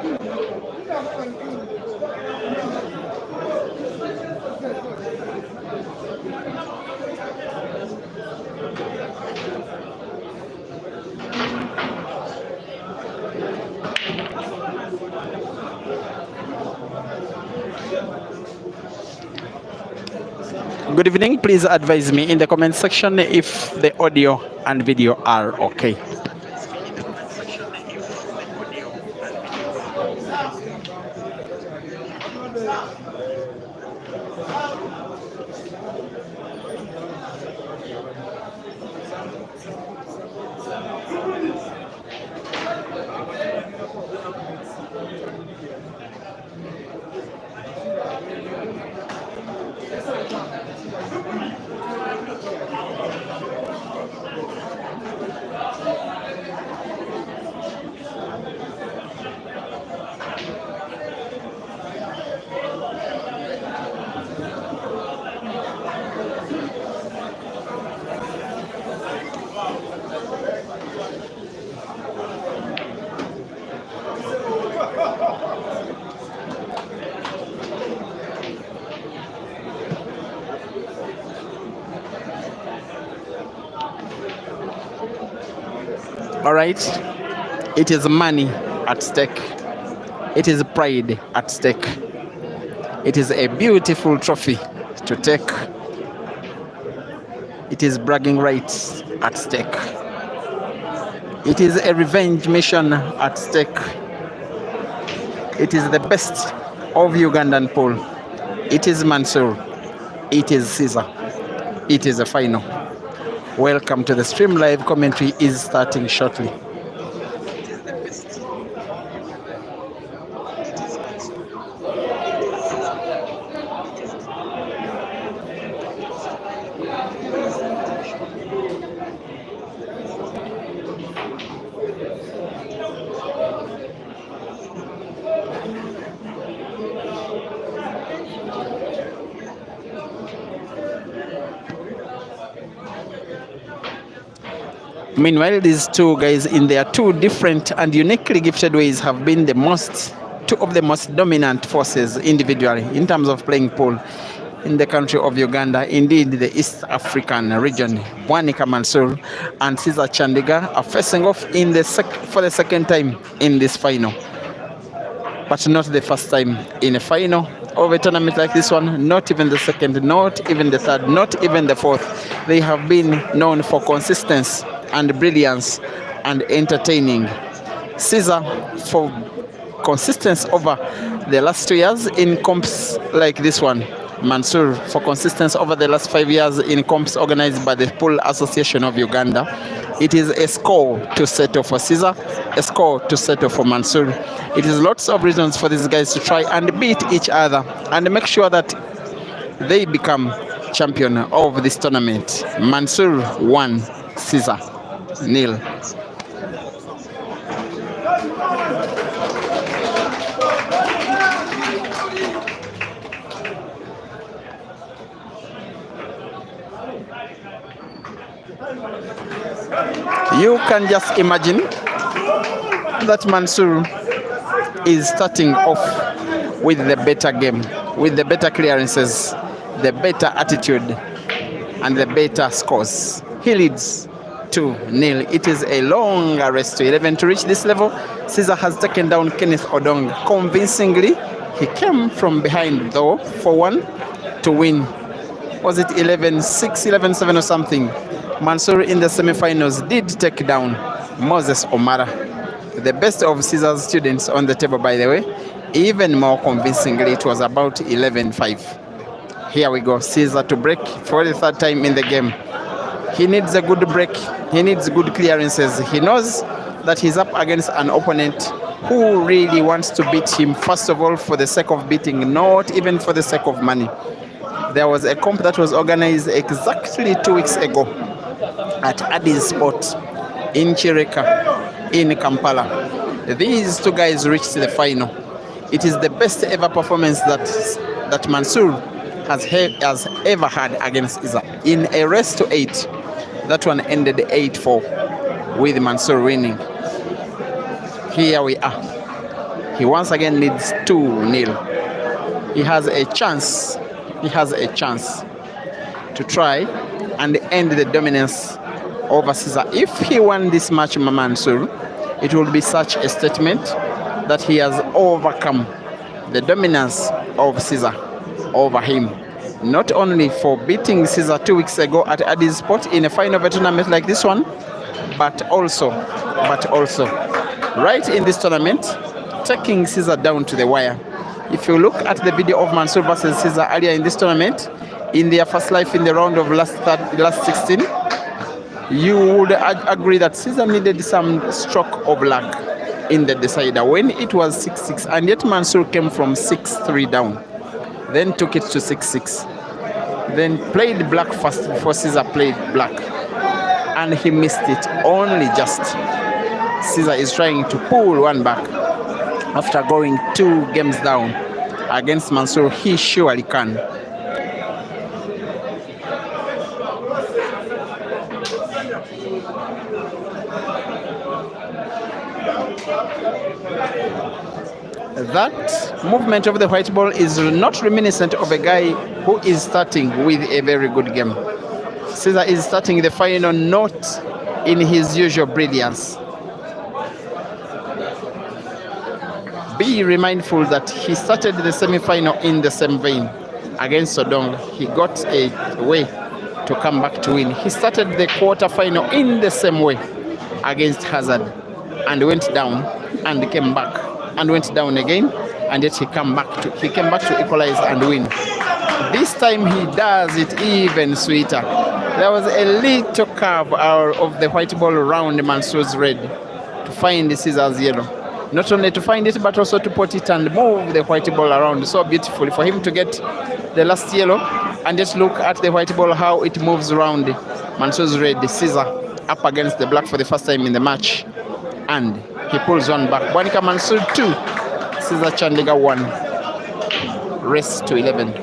Good evening. Please advise me in the comment section if the audio and video are okay. All right, it is money at stake. It is pride at stake. It is a beautiful trophy to take. It is bragging rights at stake. It is a revenge mission at stake. It is the best of Ugandan pool. It is Mansoor. It is Cesar. It is a final. Welcome to the stream. Live commentary is starting shortly. Meanwhile, these two guys in their two different and uniquely gifted ways have been two of the most dominant forces individually in terms of playing pool in the country of Uganda. Indeed, the East African region. Bwanika Mansoor and Cesar Chandiga are facing off for the second time in this final. But not the first time in a final of a tournament like this one, not even the second, not even the third, not even the fourth. They have been known for consistency and brilliance and entertaining. Cesar for consistency over the last 2 years in comps like this one. Mansoor for consistency over the last 5 years in comps organized by the Pool Association of Uganda. It is a score to settle for Cesar, a score to settle for Mansoor. It is lots of reasons for these guys to try and beat each other and make sure that they become champion of this tournament. Mansoor 1, Cesar 0. You can just imagine that Mansoor is starting off with the better game, with the better clearances, the better attitude, and the better scores. He leads 2-0. It is a long race to 11 to reach this level. Cesar has taken down Kenneth Odong convincingly. He came from behind though for one to win. Was it 11-6, 11-7 or something? Mansoor in the semifinals did take down Moses Omara, the best of Cesar's students on the table, by the way. Even more convincingly, it was about 11-5. Here we go, Cesar to break for the third time in the game. He needs a good break. He needs good clearances. He knows that he's up against an opponent who really wants to beat him, first of all, for the sake of beating, not even for the sake of money. There was a comp that was organized exactly 2 weeks ago at Addis Sport in Chireka in Kampala. These two guys reached the final. It is the best ever performance that Mansoor has ever had against Cesar in a race to 8. That one ended 8-4 with Mansoor winning. Here we are. He once again leads 2-0. He has a chance. He has a chance to try and end the dominance over Cesar. If he won this match, Mansoor, it will be such a statement that he has overcome the dominance of Cesar over him. Not only for beating Cesar 2 weeks ago at Addis Sport in a final of a tournament like this one, but also right in this tournament, taking Cesar down to the wire. If you look at the video of Mansoor versus Cesar earlier in this tournament, in their first life in the round of last 16, you would agree that Cesar needed some stroke of luck in the decider when it was 6-6, and yet Mansoor came from 6-3 down, then took it to 6-6, then played black first before Cesar played black, and he missed it only just. Cesar is trying to pull one back after going 2 games down against Mansoor. He surely can. That movement of the white ball is not reminiscent of a guy who is starting with a very good game. Cesar is starting the final not in his usual brilliance. Be mindful that he started the semi-final in the same vein against Sodong. He got a way to come back to win. He started the quarter-final in the same way against Hazard and went down and came back and went down again, and yet he came back to equalize and win. This time he does it even sweeter. There was a little curve out of the white ball around Mansoor's red to find Cesar's yellow. Not only to find it, but also to put it and move the white ball around so beautifully for him to get the last yellow. And just look at the white ball, how it moves around Mansoor's red, Cesar up against the black for the first time in the match. And he pulls one back. Bwanika Mansoor 2, Cesar Chandiga 1. Race to 11.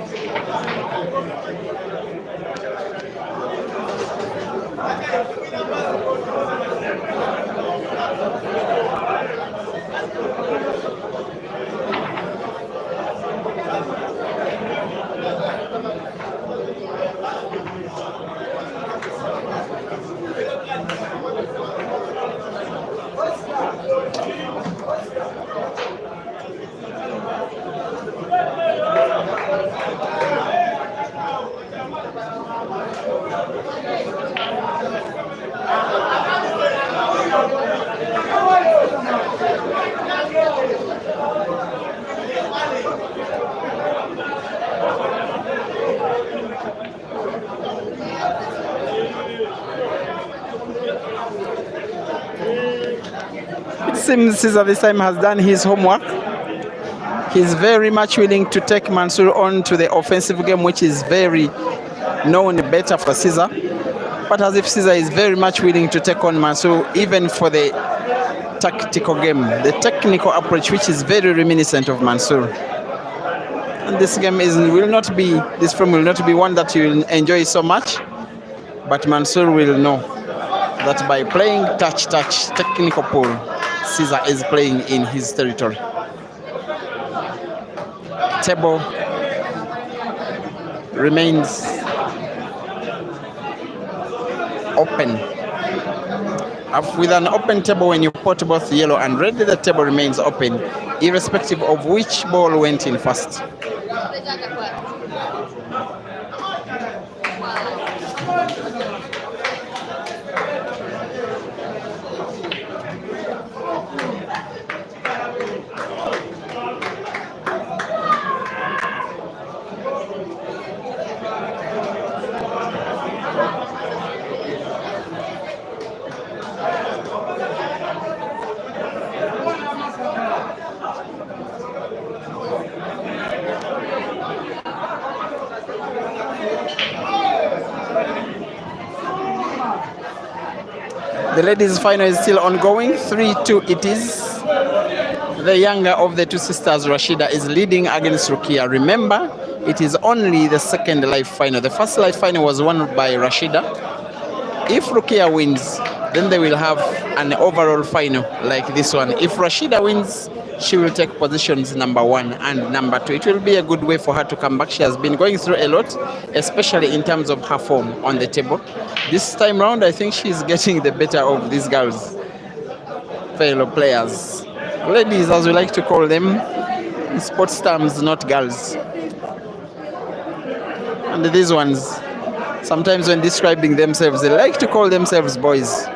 It seems Cesar this time has done his homework. He's very much willing to take Mansoor on to the offensive game, which is very known better for Cesar. But as if Cesar is very much willing to take on Mansoor even for the tactical game, the technical approach, which is very reminiscent of Mansoor. And this game this film will not be one that you will enjoy so much, but Mansoor will know that by playing touch, technical pull, Cesar is playing in his territory. Table remains open. With an open table, when you put both yellow and red, the table remains open, irrespective of which ball went in first. The ladies' final is still ongoing. 3-2 it is. The younger of the two sisters, Rashida, is leading against Rukia. Remember, it is only the second live final. The first live final was won by Rashida. If Rukia wins, then they will have an overall final like this one. If Rashida wins, she will take positions number 1 and number 2. It will be a good way for her to come back. She has been going through a lot, especially in terms of her form on the table. This time round, I think she's getting the better of these girls, fellow players. Ladies, as we like to call them, in sports terms, not girls. And these ones, sometimes when describing themselves, they like to call themselves boys.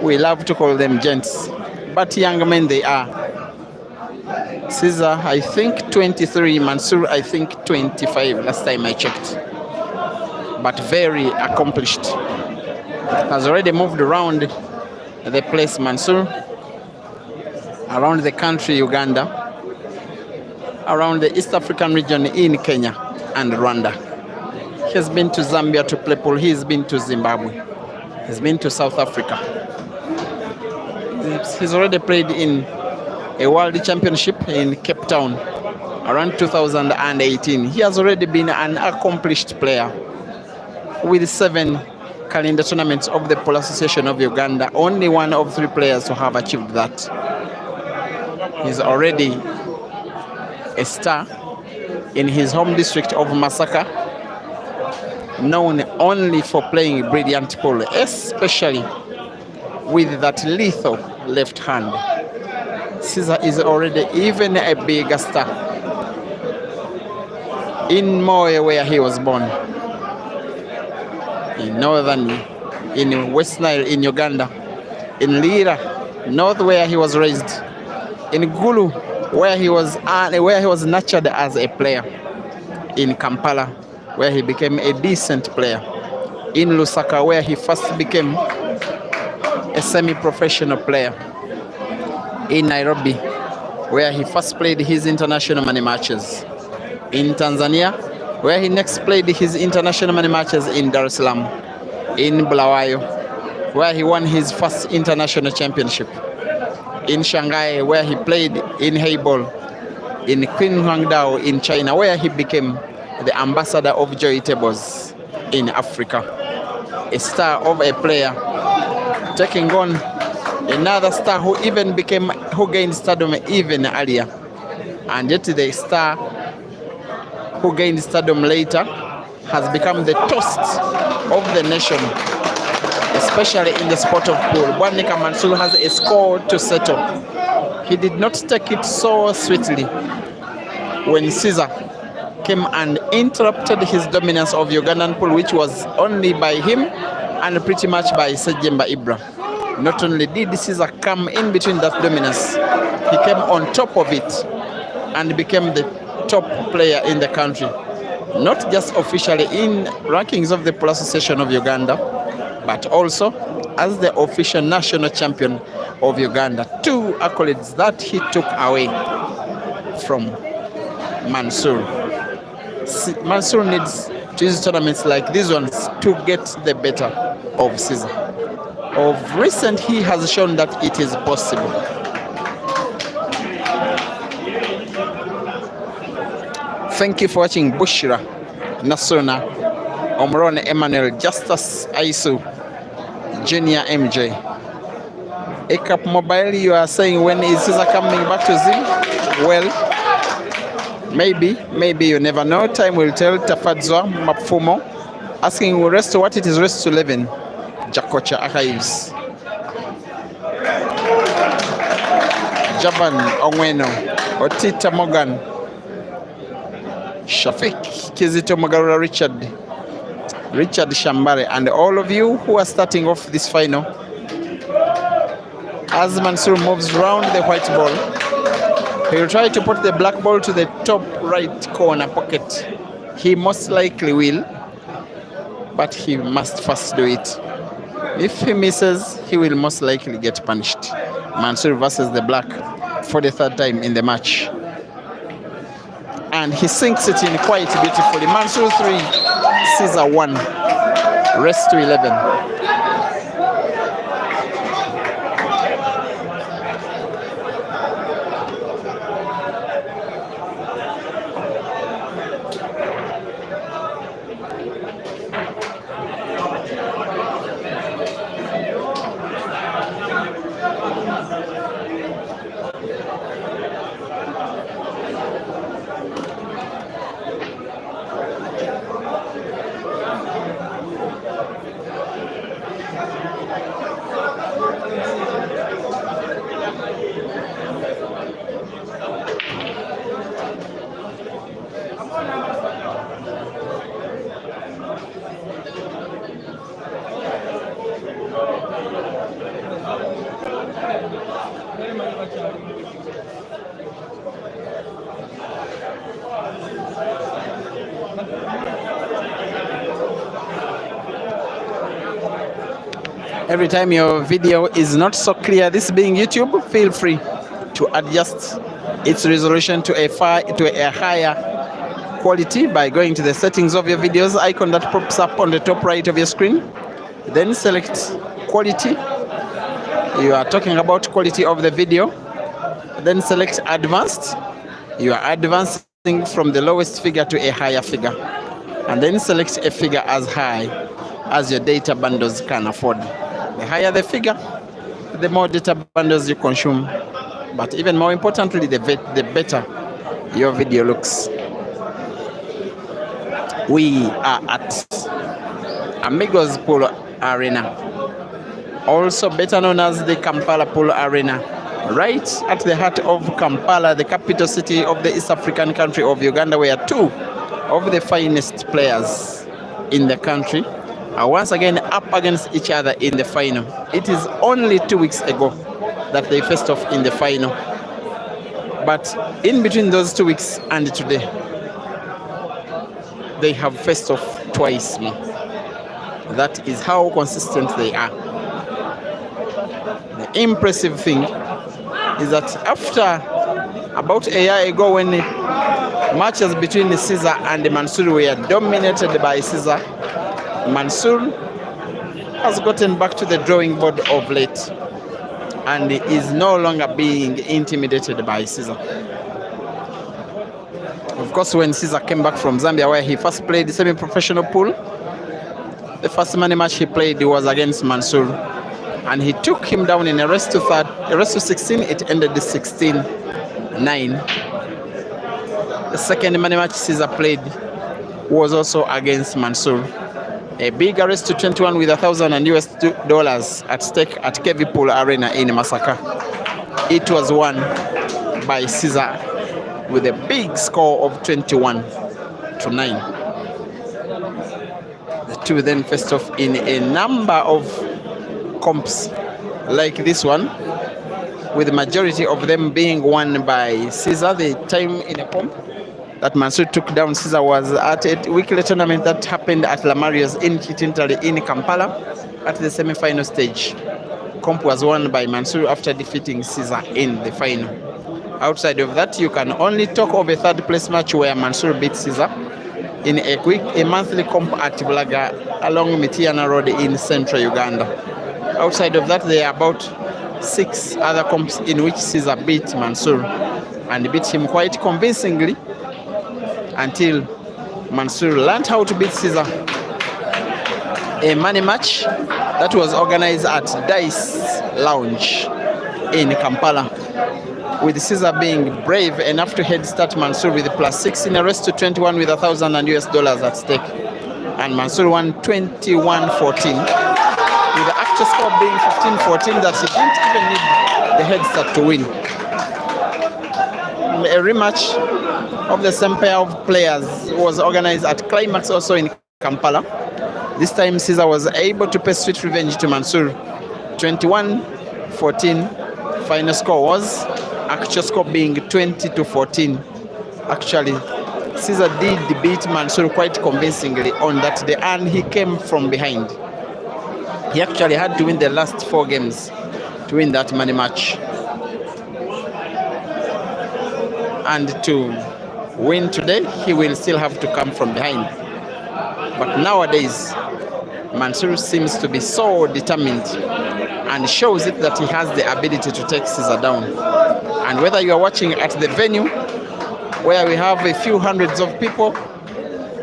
We love to call them gents, but young men they are. Cesar, I think 23, Mansoor, I think 25, last time I checked. But very accomplished. Has already moved around the place, Mansoor, around the country, Uganda, around the East African region in Kenya and Rwanda. He has been to Zambia to play pool. He has been to Zimbabwe. He's been to South Africa. He's already played in a world championship in Cape Town around 2018. He has already been an accomplished player with 7 calendar tournaments of the Pole Association of Uganda. Only one of 3 players to have achieved that. He's already a star in his home district of Masaka, known only for playing brilliant pole, especially with that lethal left hand. Cesar is already even a bigger star in Moyo, where he was born, in West Nile in Uganda, in Lira North, where he was raised, in Gulu, where he was nurtured as a player, in Kampala, where he became a decent player, in Lusaka, where he first became a semi-professional player, in Nairobi, where he first played his international money matches, in Tanzania, where he next played his international money matches in Dar es Salaam, in Bulawayo, where he won his first international championship, in Shanghai, where he played in Heibol, in Qinhuangdao in China, where he became the ambassador of Joy Tables in Africa. A star of a player, taking on another star who gained stardom even earlier. And yet the star who gained stardom later has become the toast of the nation, especially in the sport of pool. Bwanika Mansoor has a score to settle. He did not take it so sweetly when Cesar came and interrupted his dominance of Ugandan pool, which was only by him and pretty much by Sejemba Ibra. Not only did Cesar come in between that dominance, he came on top of it and became the top player in the country. Not just officially in rankings of the Pole Association of Uganda, but also as the official national champion of Uganda. 2 accolades that he took away from Mansoor. Mansoor needs to use tournaments like these ones to get the better of Cesar. Of recent, he has shown that it is possible. Thank you for watching. Bushra, Nasuna, Omron Emmanuel, Justus Aisu, Junior MJ. ACAP Mobile, you are saying when is Cesar coming back to Zim? Well, maybe, you never know. Time will tell. Tafadzwa Mapfumo asking rest to what it is rest to 11. Jakocha Archives. Jaban Ongweno, Otita Morgan, Shafik Kizito Magarura, Richard Shambare, and all of you who are starting off this final. As Mansoor moves round the white ball, he will try to put the black ball to the top right corner pocket. He most likely will, but he must first do it. If he misses, he will most likely get punished. Mansoor versus the black for the 3rd time in the match. And he sinks it in quite beautifully. Mansoor 3, Cesar 1. Rest to 11. Every time your video is not so clear, this being YouTube, feel free to adjust its resolution to a higher quality by going to the settings of your videos icon that pops up on the top right of your screen. Then select quality. You are talking about quality of the video. Then select advanced. You are advancing from the lowest figure to a higher figure. And then select a figure as high as your data bundles can afford. The higher the figure, the more data bundles you consume. But even more importantly, the better your video looks. We are at Amigos Pool Arena, also better known as the Kampala Pool Arena, right at the heart of Kampala, the capital city of the East African country of Uganda, where two of the finest players in the country are once again up against each other in the final. It is only 2 weeks ago that they faced off in the final. But in between those 2 weeks and today, they have faced off twice more. That is how consistent they are. The impressive thing is that after about a year ago, when the matches between Cesar and Mansoor were dominated by Cesar, Mansoor has gotten back to the drawing board of late and is no longer being intimidated by Cesar. Of course, when Cesar came back from Zambia, where he first played the semi-professional pool, the first money match he played was against Mansoor, and he took him down in a race to 16. It ended 16-9. The second money match Cesar played was also against Mansoor. A big arrest to 21 with $1,000 at stake at Kevi Pool Arena in Masaka. It was won by Cesar with a big score of 21-9. The two then faced off in a number of comps like this one, with the majority of them being won by Cesar. The time in a comp that Mansoor took down Cesar was at a weekly tournament that happened at Lamario's in Kitintali in Kampala at the semi-final stage. Comp was won by Mansoor after defeating Cesar in the final. Outside of that, you can only talk of a third place match where Mansoor beat Cesar in a monthly comp at Bulaga along Mitiana Road in central Uganda. Outside of that, there are about 6 other comps in which Cesar beat Mansoor and beat him quite convincingly, until Mansoor learned how to beat Cesar. A money match that was organized at Dice Lounge in Kampala, with Cesar being brave enough to head start Mansoor with +6 in a race to 21 with $1,000 at stake. And Mansoor won 21-14, with the actual score being 15-14, that he didn't even need the head start to win. A rematch of the same pair of players was organized at Climax, also in Kampala. This time Cesar was able to pay sweet revenge to Mansoor. 21-14 final score was, actual score being 20-14. Actually, Cesar did beat Mansoor quite convincingly on that day, and he came from behind. He actually had to win the last 4 games to win that money match. And to win today, he will still have to come from behind. But nowadays, Mansoor seems to be so determined and shows it that he has the ability to take Cesar down. And whether you are watching at the venue, where we have a few hundreds of people,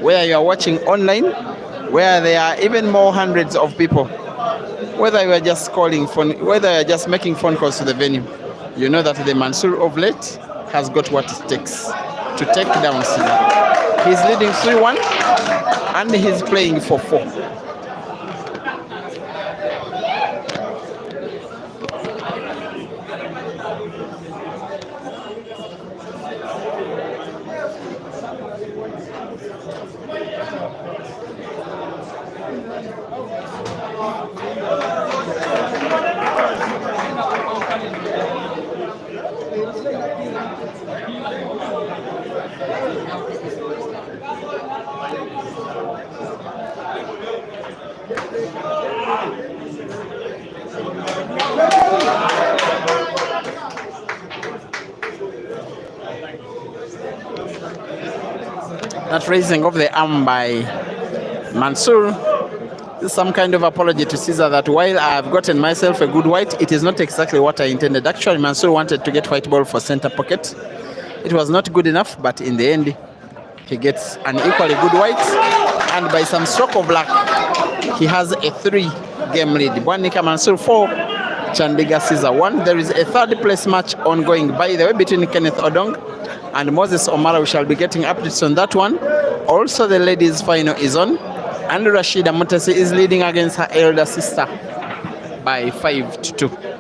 whether you are watching online, where there are even more hundreds of people, whether you are just whether you are just making phone calls to the venue, you know that the Mansoor of late has got what it takes to take down Cesar. He's leading 3-1 and he's playing for 4. That raising of the arm by Mansoor is some kind of apology to Cesar that while I've gotten myself a good white, it is not exactly what I intended. Actually, Mansoor wanted to get white ball for center pocket. It was not good enough, but in the end, he gets an equally good white. And by some stroke of luck, he has a 3-game lead. Bwanika Mansoor 4, Chandiga Cesar 1. There is a third place match ongoing, by the way, between Kenneth Odong and Moses Omara. We shall be getting updates on that one. Also, the ladies' final is on. And Rashida Mutesi is leading against her elder sister by 5-2.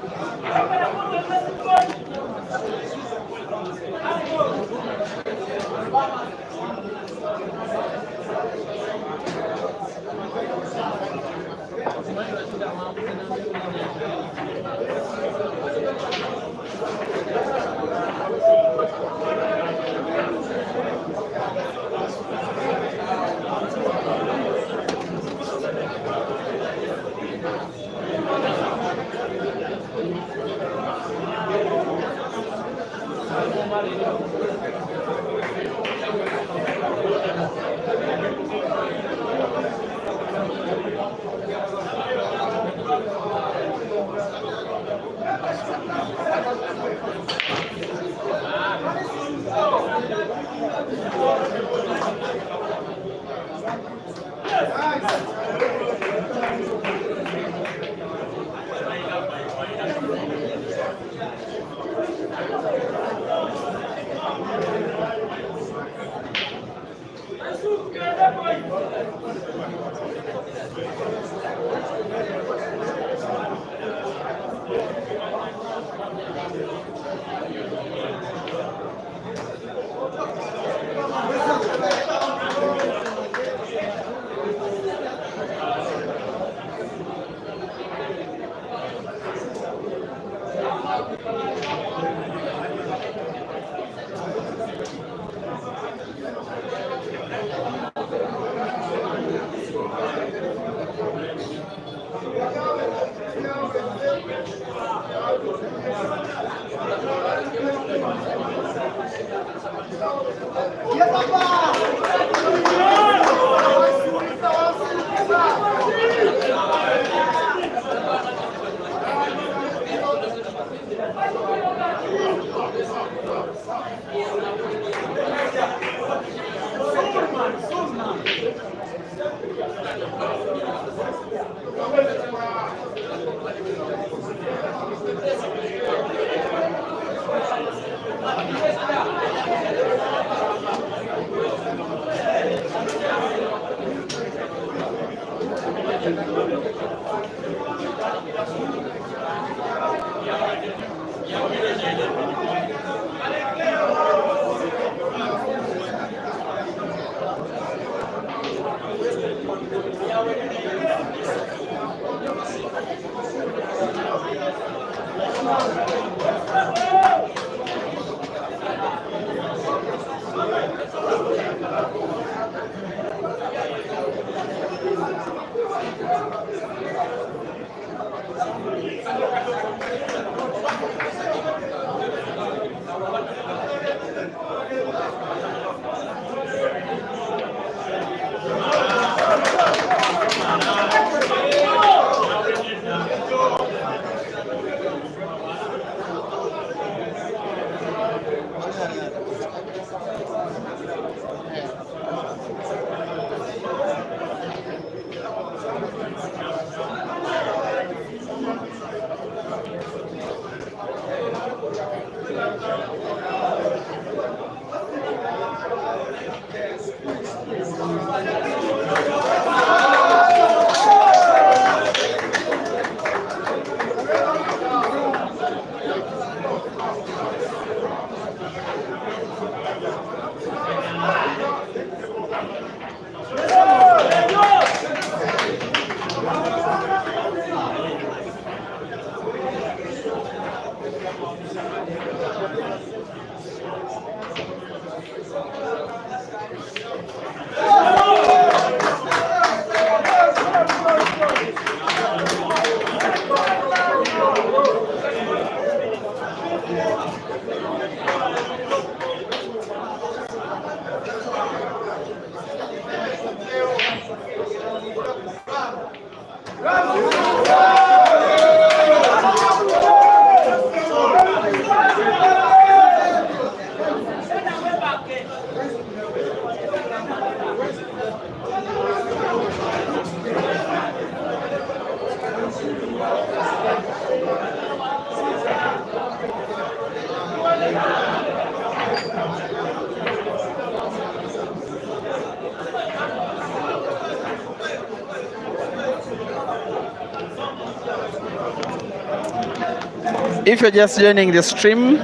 If you're just joining the stream,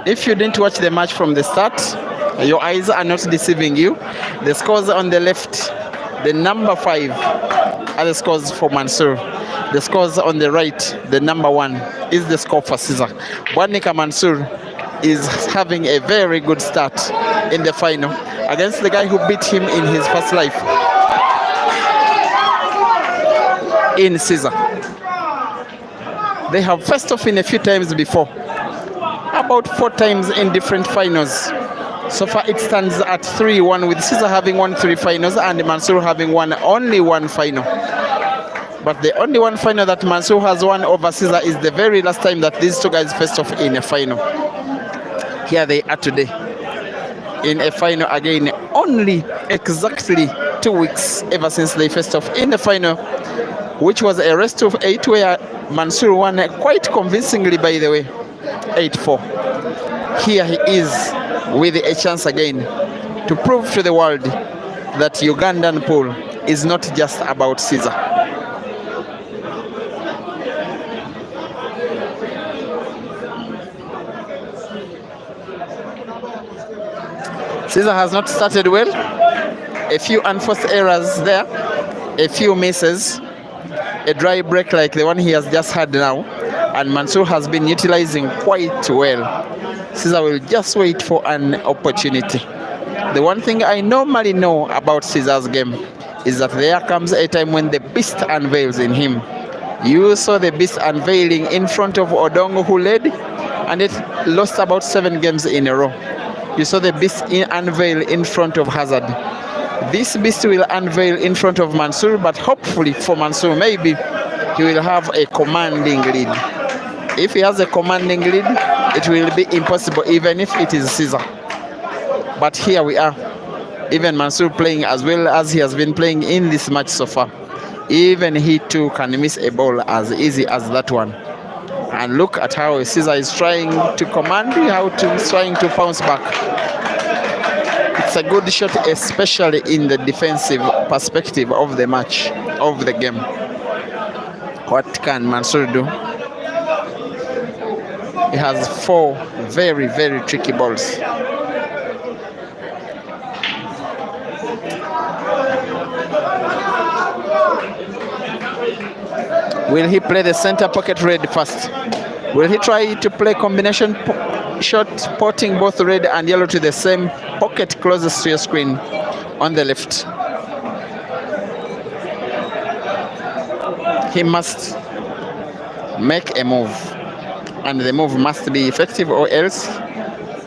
if you didn't watch the match from the start, your eyes are not deceiving you. The scores on the left, the number 5 are the scores for Mansoor. The scores on the right, the number 1 is the score for Cesar. Bwanika Mansoor is having a very good start in the final against the guy who beat him in his first life, in Cesar. They have faced off in a few times before, about 4 times in different finals. So far it stands at 3-1, with Cesar having won 3 finals and Mansoor having won only 1 final. But the only 1 final that Mansoor has won over Cesar is the very last time that these 2 guys faced off in a final. Here they are today in a final again, only exactly 2 weeks ever since they faced off in the final, which was a rest of 8 where Mansoor won quite convincingly, by the way, 8-4. Here he is with a chance again to prove to the world that Ugandan pool is not just about Cesar. Cesar has not started well. A few unforced errors there, a few misses, a dry break like the one he has just had now, and Mansoor has been utilizing quite well. Cesar will just wait for an opportunity. The one thing I normally know about Cesar's game is that there comes a time when the beast unveils in him. You saw the beast unveiling in front of Odongo, who led and it lost about 7 games in a row. You saw the beast unveil in front of Hazard. This beast will unveil in front of Mansoor, but hopefully for Mansoor, maybe he will have a commanding lead. If he has a commanding lead, it will be impossible, even if it is Cesar. But here we are. Even Mansoor playing as well as he has been playing in this match so far. Even he too can miss a ball as easy as that one. And look at how Cesar is trying to command, how he's trying to bounce back. It's a good shot, especially in the defensive perspective of the match, of the game. What can Mansoor do? He has 4 very, very tricky balls. Will he play the center pocket red first? Will he try to play combination shot, potting both red and yellow to the same pocket closest to your screen on the left? He must make a move, and the move must be effective, or else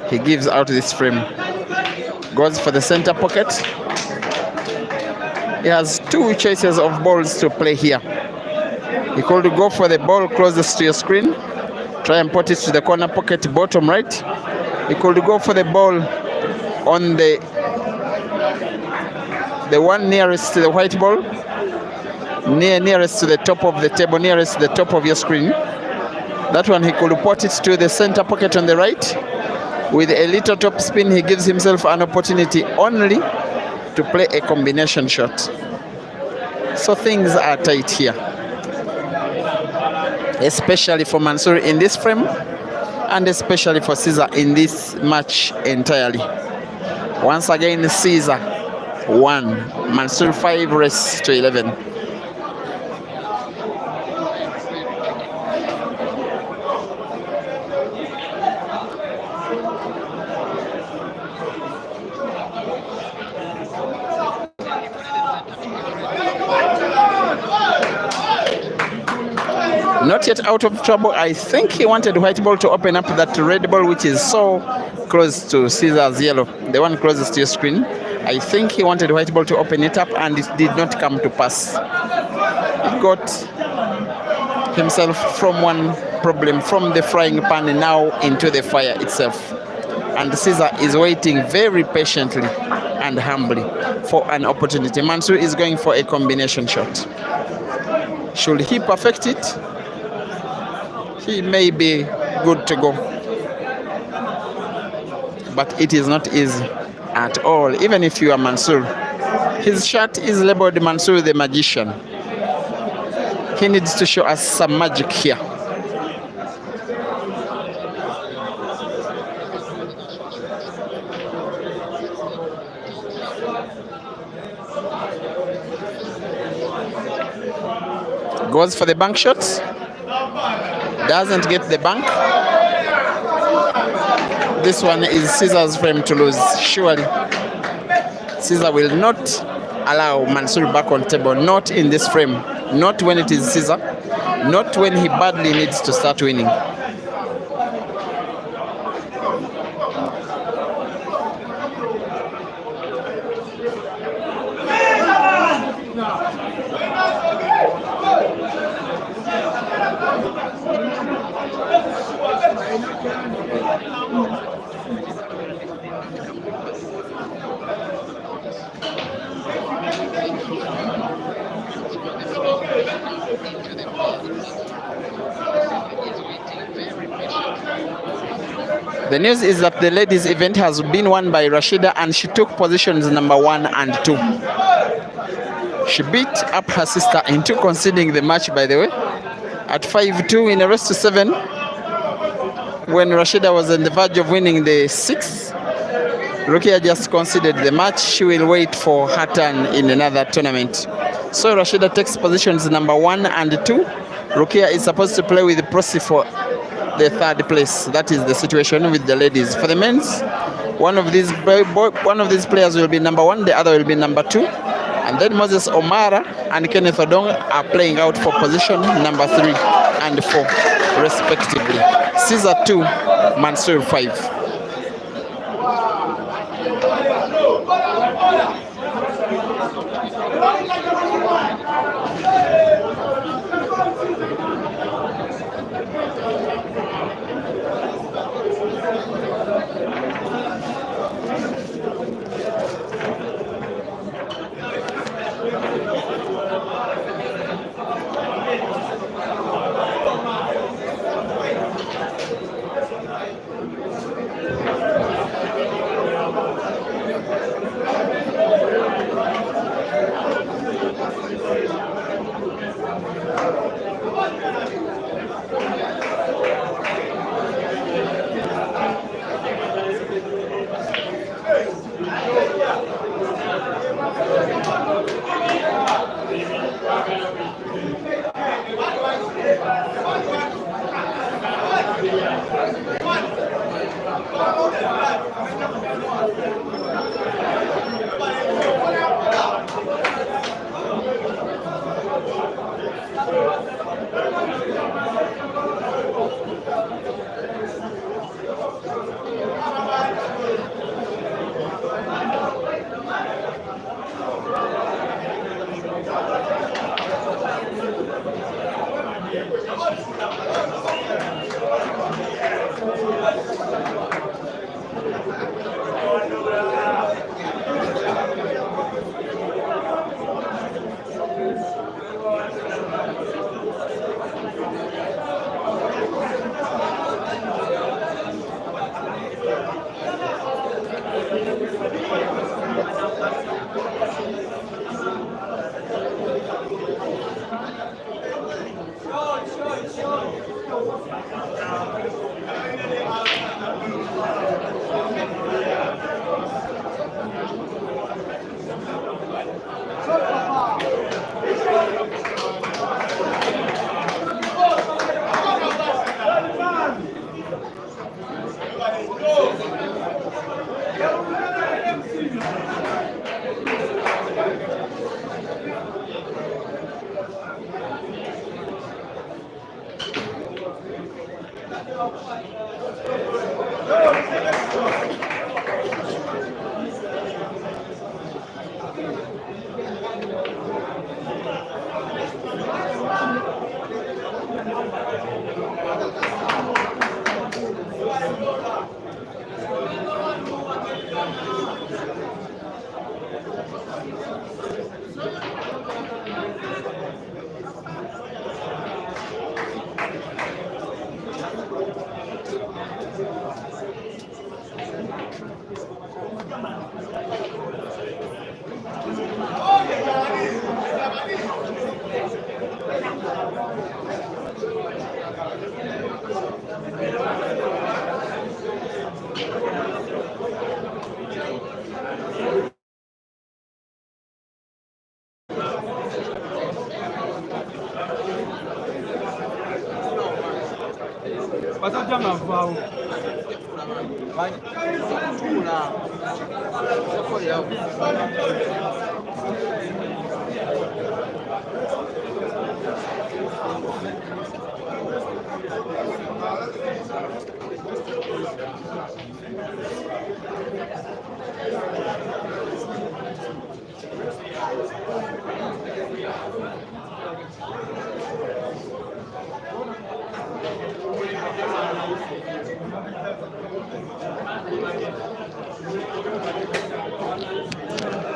he gives out this frame. Goes for the center pocket. He has 2 choices of balls to play here. He could go for the ball closest to your screen, try and put it to the corner pocket bottom right. He could go for the ball on the one nearest to the white ball, nearest to the top of the table, nearest to the top of your screen. That one he could put it to the center pocket on the right. With a little top spin, he gives himself an opportunity only to play a combination shot. So things are tight here, especially for Mansoor in this frame, and especially for Cesar in this match entirely. Once again, Cesar 1, Mansoor 5 race to 11. Not yet out of trouble. I think he wanted white ball to open up that red ball, which is so close to Cesar's yellow, the one closest to your screen. I think he wanted white ball to open it up, and it did not come to pass. He got himself from one problem, from the frying pan now into the fire itself. And Cesar is waiting very patiently and humbly for an opportunity. Mansoor is going for a combination shot. Should he perfect it, he may be good to go. But it is not easy at all, even if you are Mansoor. His shirt is labeled Mansoor the Magician. He needs to show us some magic here. Goes for the bank shot. Doesn't get the bank. This one is Cesar's frame to lose, surely. Cesar will not allow Mansoor back on table, not in this frame, not when it is Cesar, not when he badly needs to start winning. The news is that the ladies event has been won by Rashida, and she took positions number 1 and 2. She beat up her sister into conceding the match, by the way, at 5-2 in a race to 7. When Rashida was on the verge of winning the 6th, Rukia just conceded the match. She will wait for her turn in another tournament. So Rashida takes positions number 1 and 2. Rukia is supposed to play with Prosi for the 3rd place. That is the situation with the ladies. For the men's, one of these players will be number 1, the other will be number 2. And then Moses Omara and Kenneth Odong are playing out for position number 3 and 4, respectively. Cesar 2, Mansoor 5.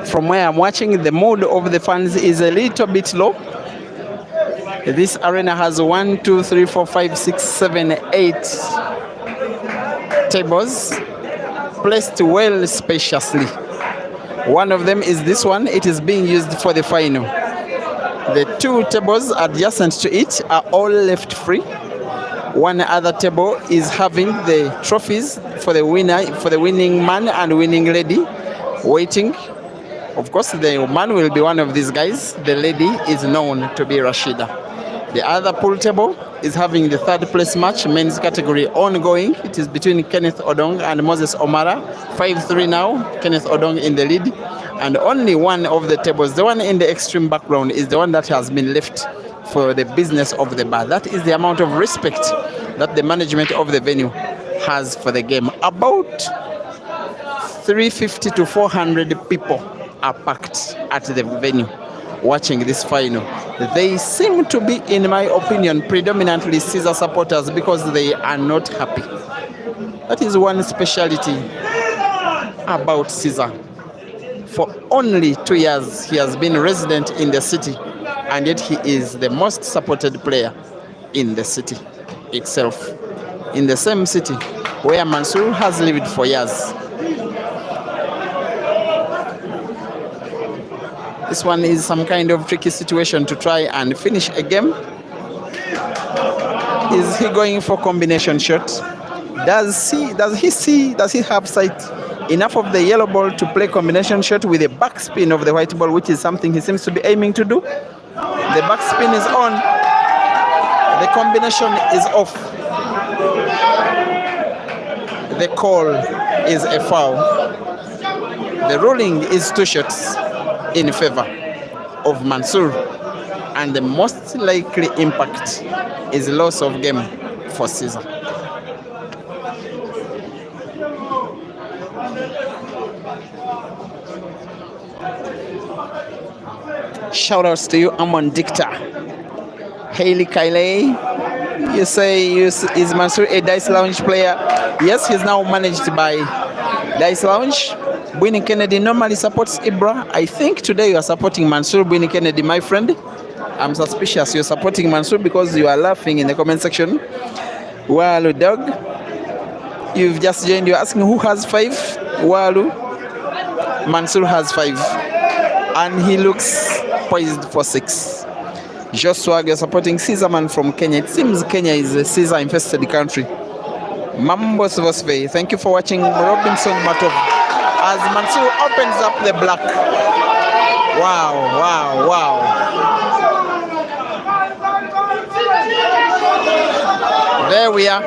From where I'm watching, the mood of the fans is a little bit low. This arena has 1, 2, 3, 4, 5, 6, 7, 8 tables placed well spaciously. One of them is this one. It is being used for the final. The 2 tables adjacent to it are all left free. One other table is having the trophies for the winner, for the winning man and winning lady, waiting. Of course, the man will be one of these guys. The lady is known to be Rashida. The other pool table is having the 3rd place match, men's category, ongoing. It is between Kenneth Odong and Moses Omara. 5-3 now, Kenneth Odong in the lead. And only one of the tables, the one in the extreme background, is the one that has been left for the business of the bar. That is the amount of respect that the management of the venue has for the game. About 350 to 400 people are packed at the venue watching this final. They seem to be, in my opinion, predominantly Cesar supporters because they are not happy. That is one speciality about Cesar. For only 2 years, he has been resident in the city, and yet he is the most supported player in the city itself, in the same city where Mansoor has lived for years. This one is some kind of tricky situation to try and finish a game. Is he going for combination shot? Does he have sight enough of the yellow ball to play combination shot with a backspin of the white ball, which is something he seems to be aiming to do? The backspin is on. The combination is off. The call is a foul. The ruling is 2 shots in favor of Mansoor, and the most likely impact is loss of game for Cesar. Shout outs to you, Amon Dicta. Haley Kailey, you say, is Mansoor a Dice Lounge player? Yes, he's now managed by Dice Lounge. Winnie Kennedy normally supports Ibra. I think today you are supporting Mansoor. Winnie Kennedy, my friend. I'm suspicious you're supporting Mansoor because you are laughing in the comment section. Walu dog, you've just joined. You're asking who has 5? Walu. Mansoor has 5. And he looks poised for 6. Joshua, you're supporting Cesar man from Kenya. It seems Kenya is a Caesar-infested country. Mambo Svosve, thank you for watching Robinson Matov as Mansoor opens up the black. Wow, wow, wow. There we are.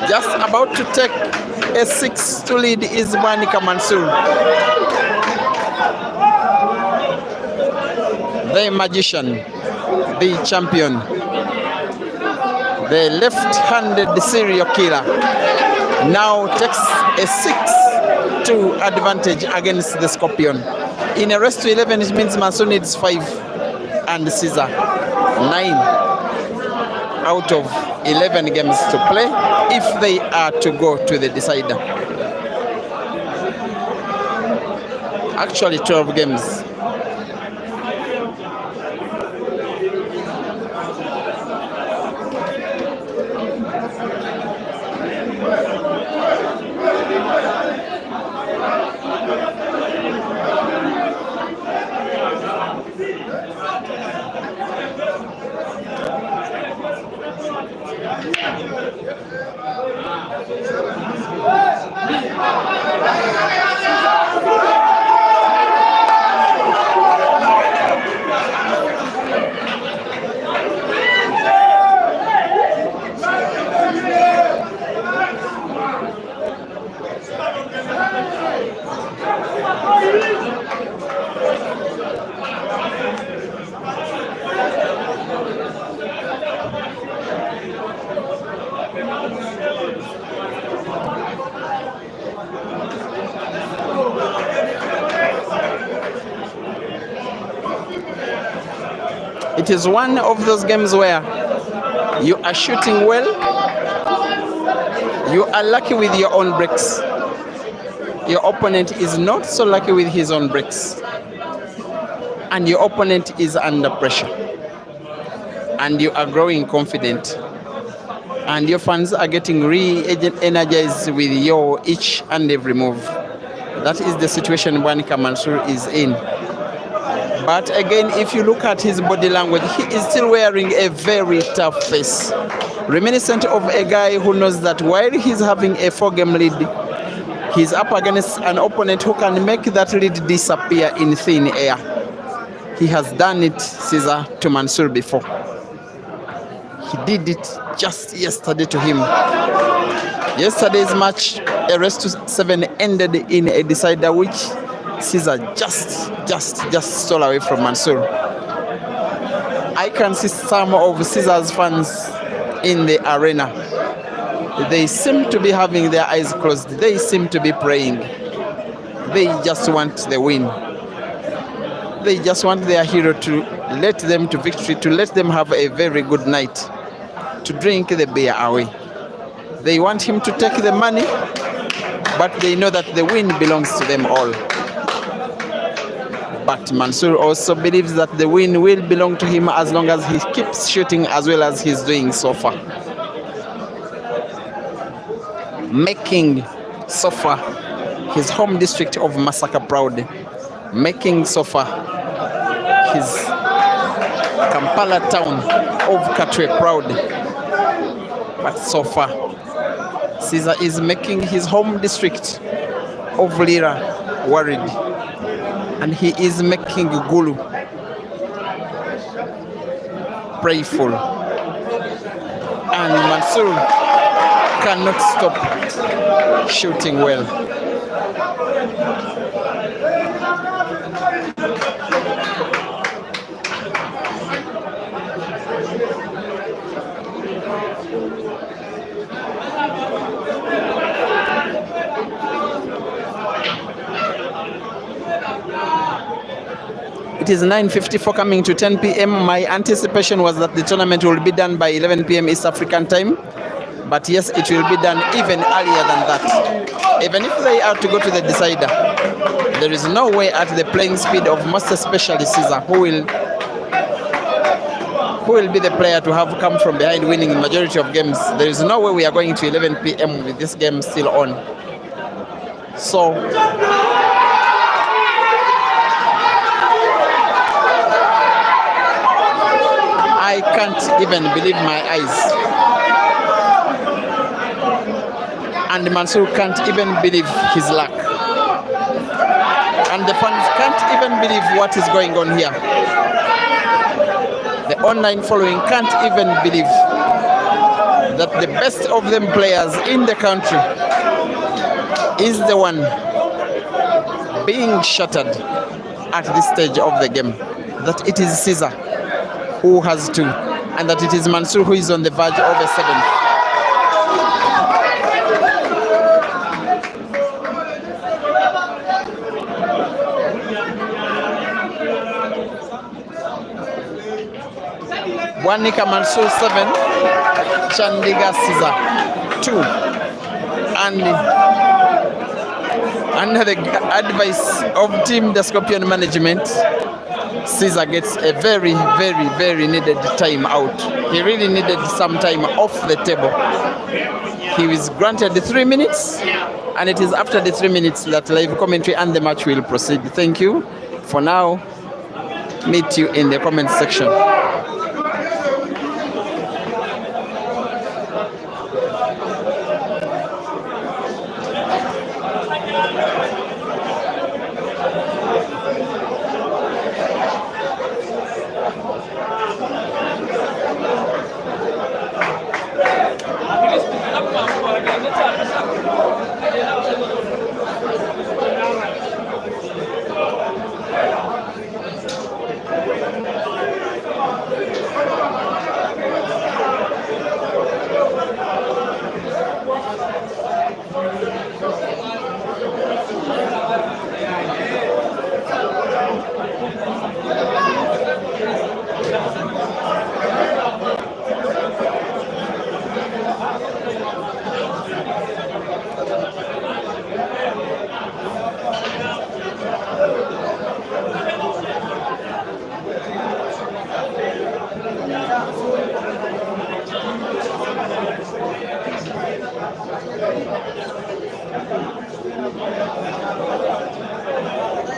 Just about to take a 6 to lead is Monica Mansoor. The magician, the champion, the left-handed serial killer now takes a 6-2 advantage against the Scorpion. In a race to 11, it means Mansoor needs 5 and Cesar 9 out of 11 games to play if they are to go to the decider. Actually 12 games. It is one of those games where you are shooting well, you are lucky with your own breaks. Your opponent is not so lucky with his own breaks. And your opponent is under pressure. And you are growing confident. And your fans are getting re-energized with your each and every move. That is the situation Bwanika Mansoor is in. But again, if you look at his body language, he is still wearing a very tough face. Reminiscent of a guy who knows that while he's having a 4-game lead, he's up against an opponent who can make that lead disappear in thin air. He has done it, Cesar, to Mansoor before. He did it just yesterday to him. Yesterday's match, a race to 7, ended in a decider which Cesar just stole away from Mansoor. I can see some of Cesar's fans in the arena. They seem to be having their eyes closed. They seem to be praying. They just want the win. They just want their hero to let them to victory, to let them have a very good night, to drink the beer away. They want him to take the money, but they know that the win belongs to them all. But Mansoor also believes that the win will belong to him as long as he keeps shooting as well as he's doing so far. Making so far his home district of Masaka proud. Making so far his Kampala town of Katwe proud. But so far, Cesar is making his home district of Lira worried. And he is making Gulu prayerful. And Mansoor cannot stop shooting well. It is 9:54 coming to 10 p.m. My anticipation was that the tournament will be done by 11 p.m. East African time. But yes, it will be done even earlier than that. Even if they are to go to the decider, there is no way at the playing speed of most especially Cesar, who will be the player to have come from behind winning the majority of games. There is no way we are going to 11 p.m. with this game still on. So I can't even believe my eyes. And Mansoor can't even believe his luck. And the fans can't even believe what is going on here. The online following can't even believe that the best of them players in the country is the one being shattered at this stage of the game. That it is Cesar who has 2, and that it is Mansoor who is on the verge of a 7th. Bwanika Mansoor 7, Chandiga Cesar 2. And under the advice of Team the Scorpion management, Cesar gets a very needed time out. He really needed some time off the table. He was granted the 3 minutes, and it is after the 3 minutes that live commentary and the match will proceed. Thank you. For now, meet you in the comment section.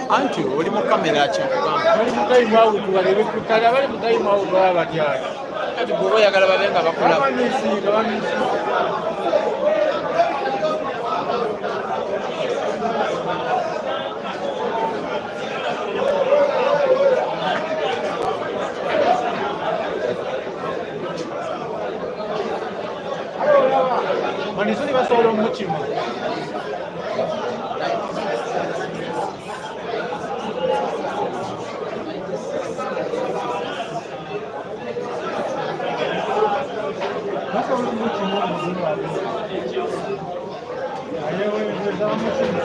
Anti oli mu kamera kyakugamba bali mu timeout balebe kale abali mu timeout baba batyali kati bw'oba oyagala babe nga bakulaba bamisiika Mansoor basobola omukima basobola omukima omuzino ayeweza omukima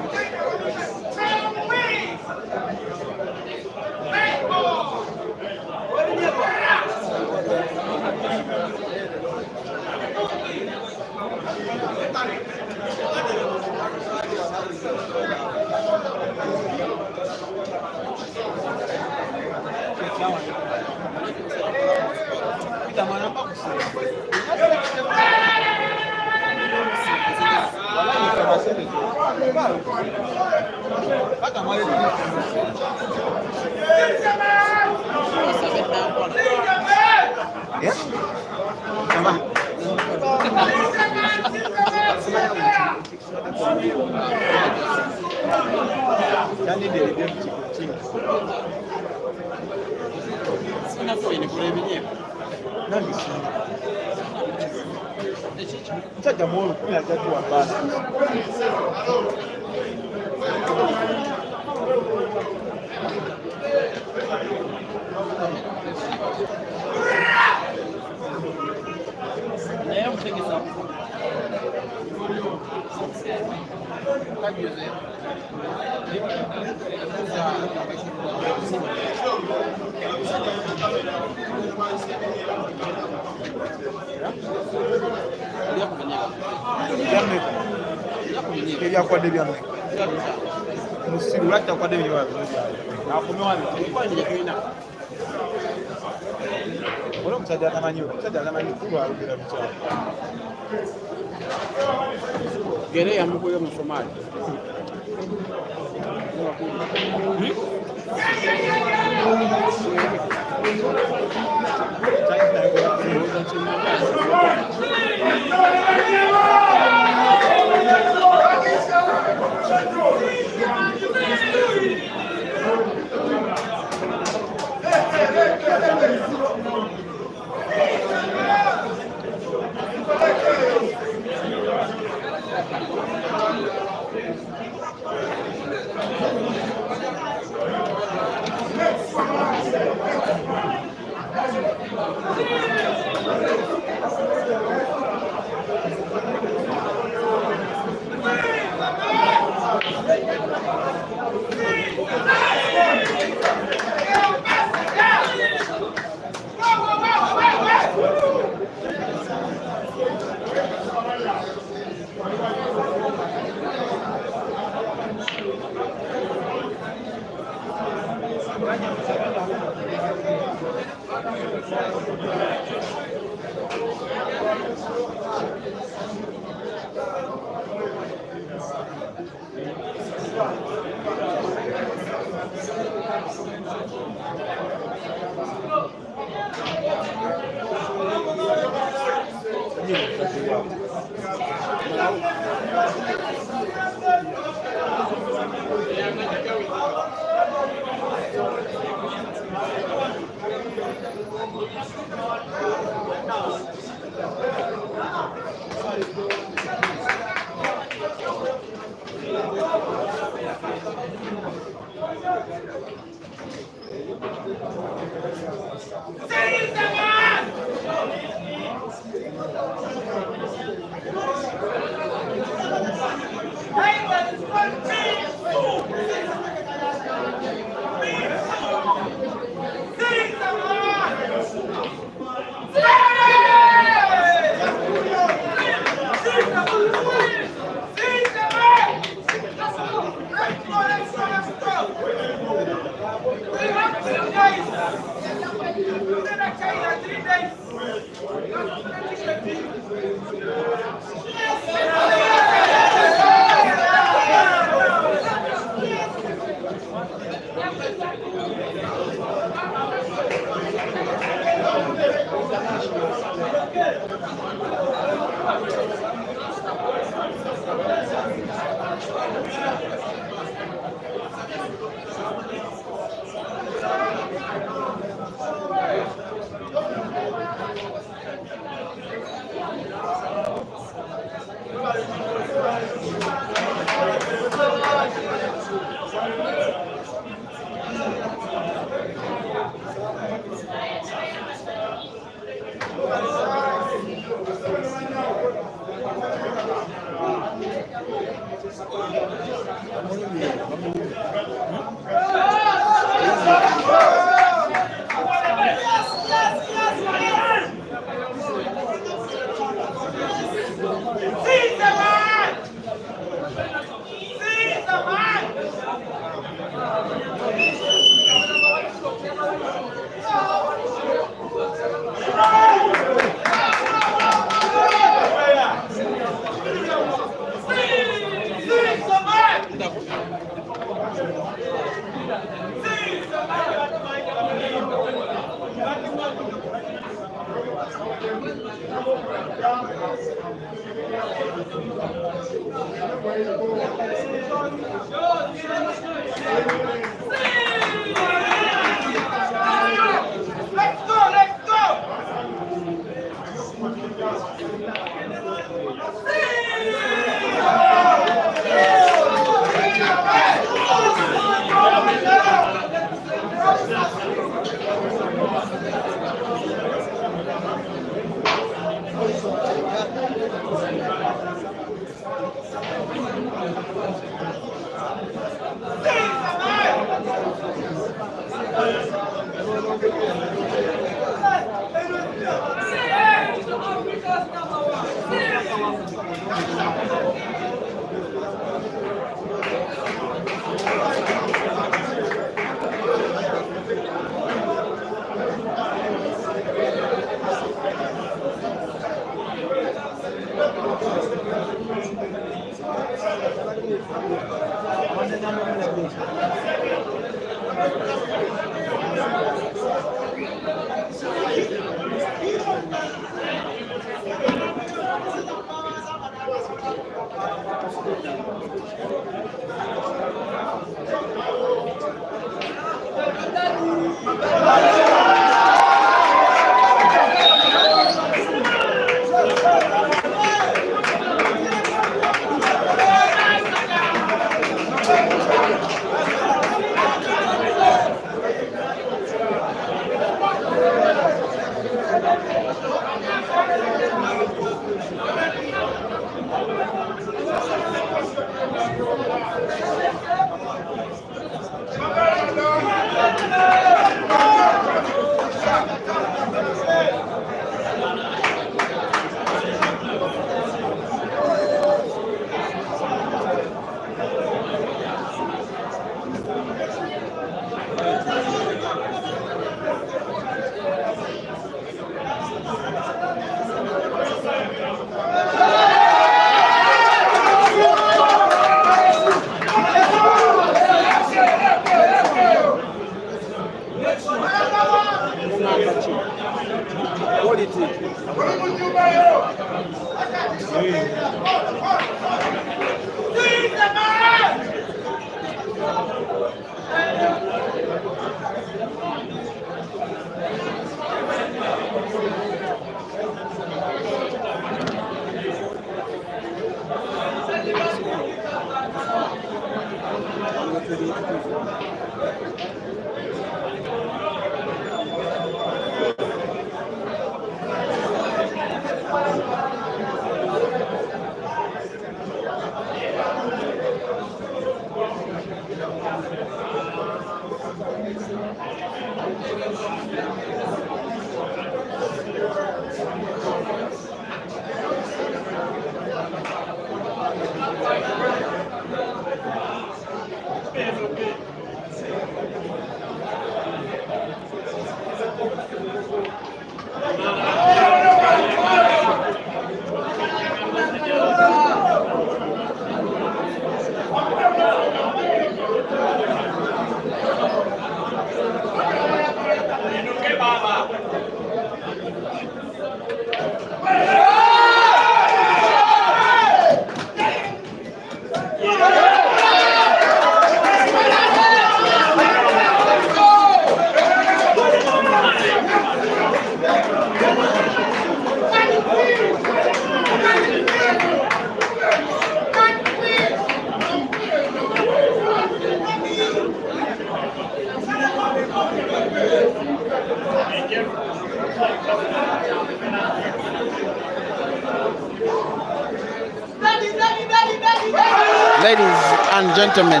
Ladies and gentlemen,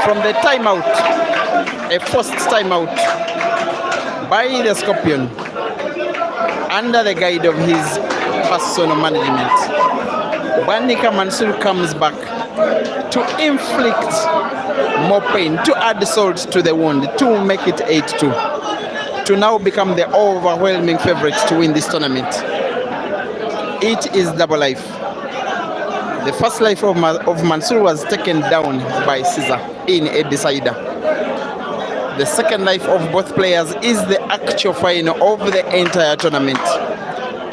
from the timeout, a forced timeout by the Scorpion under the guide of his personal management, Wanika Mansoor comes back to inflict more pain, to add salt to the wound, to make it 8-2, to now become the overwhelming favorites to win this tournament. It is double life. The first life of Mansoor was taken down by Cesar in a decider. The second life of both players is the actual final of the entire tournament.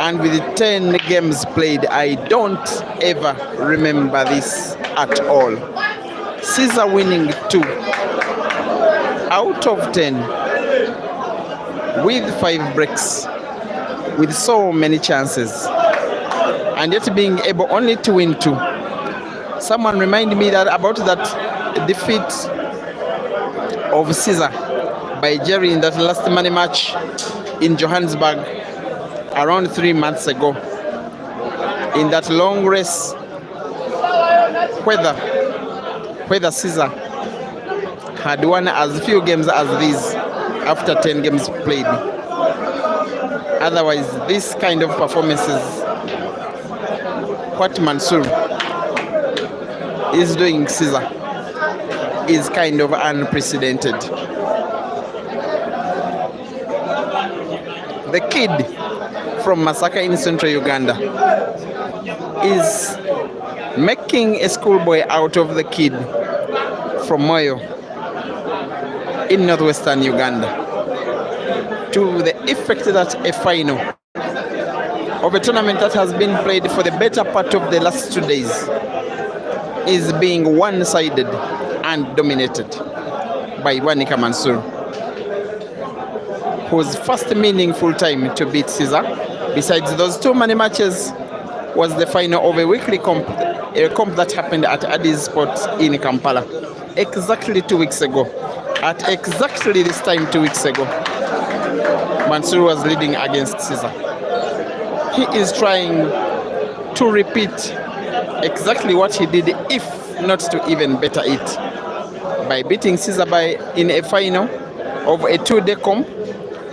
And with 10 games played, I don't ever remember this at all. Cesar winning 2 out of 10 with 5 breaks, with so many chances, and yet being able only to win 2. Someone reminded me about that defeat of Cesar by Jerry in that last money match in Johannesburg around 3 months ago. In that long race, whether Cesar had won as few games as these after 10 games played. Otherwise, this kind of performances, what Mansoor is doing Cesar, is kind of unprecedented. The kid from Masaka in central Uganda is making a schoolboy out of the kid from Moyo in northwestern Uganda, to the effect that a final of a tournament that has been played for the better part of the last 2 days is being one-sided and dominated by Wanika Mansoor, whose first meaningful time to beat Cesar, besides those 2 money matches, was the final of a weekly comp that happened at Addis Sports in Kampala exactly 2 weeks ago. At exactly this time 2 weeks ago, Mansoor was leading against Cesar. He is trying to repeat exactly what he did, if not to even better it, by beating Cesar in a final of a 2-day comp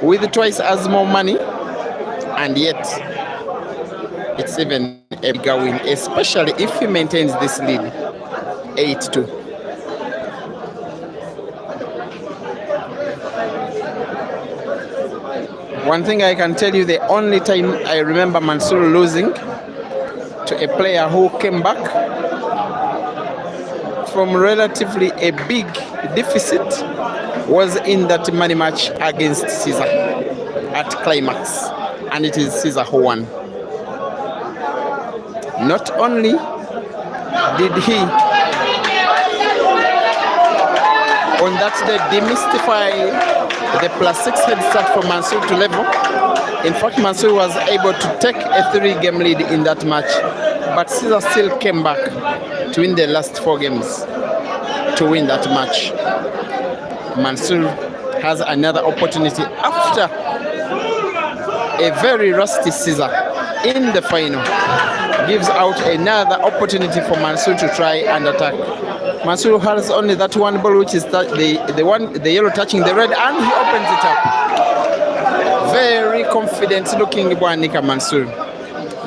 with twice as more money, and yet it's even a bigger win, especially if he maintains this lead 8-2. One thing I can tell you, the only time I remember Mansoor losing to a player who came back from relatively a big deficit was in that money match against Cesar at Climax, and it is Cesar who won. Not only did he on that day demystify the +6 head start for Mansoor to level. In fact, Mansoor was able to take a 3-game lead in that match But Cesar still came back to win the last 4 games to win that match. Mansoor has another opportunity after a very rusty Cesar in the final. Gives out another opportunity for Mansoor to try and attack. Mansoor has only that one ball, which is the yellow touching the red, and he opens it up. Very confident looking Bwanika Mansoor.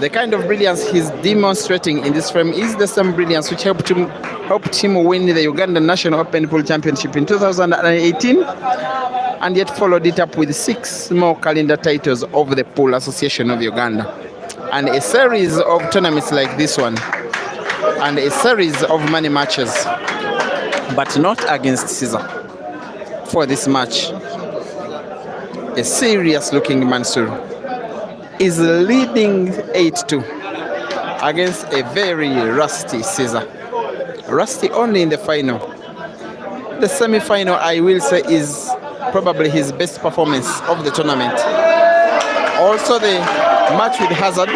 The kind of brilliance he's demonstrating in this frame is the same brilliance which helped him win the Uganda National Open Pool Championship in 2018, and yet followed it up with 6 more calendar titles of the Pool Association of Uganda, and a series of tournaments like this one, and a series of money matches, but not against Cesar. For this match, a serious looking Mansoor is leading 8-2 against a very rusty Cesar. Rusty only in the final. The semi-final, I will say, is probably his best performance of the tournament. Also, the match with Hazard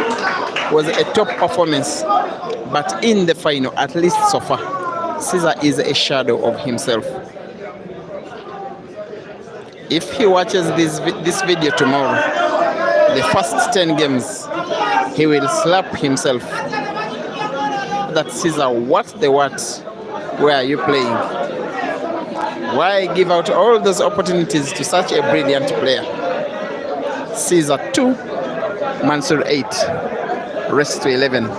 was a top performance, but in the final, at least so far, Cesar is a shadow of himself. If he watches this video tomorrow, the first 10 games, he will slap himself. That Cesar, what where are you playing? Why give out all those opportunities to such a brilliant player? Cesar 2, Mansoor 8, rest to 11.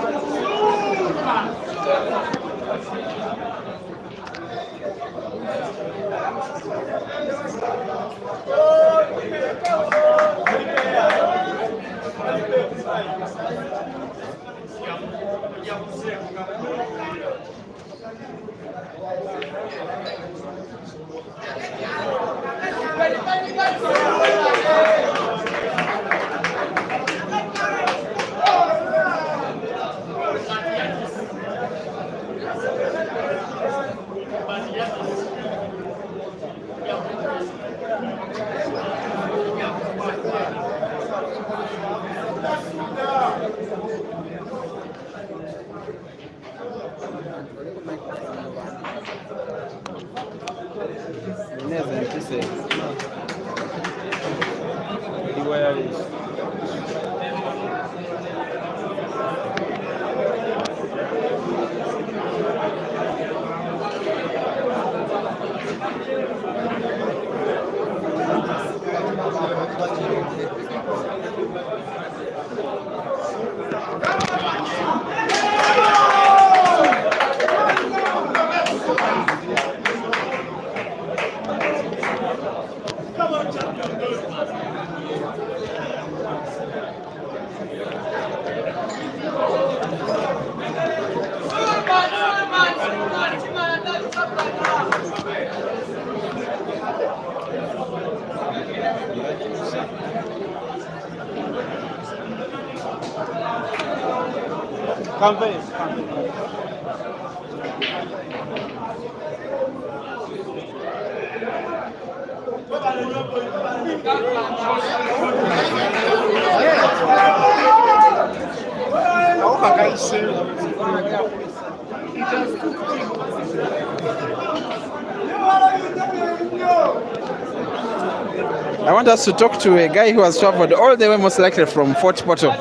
I want us to talk to a guy who has traveled all the way, most likely from Fort Portal,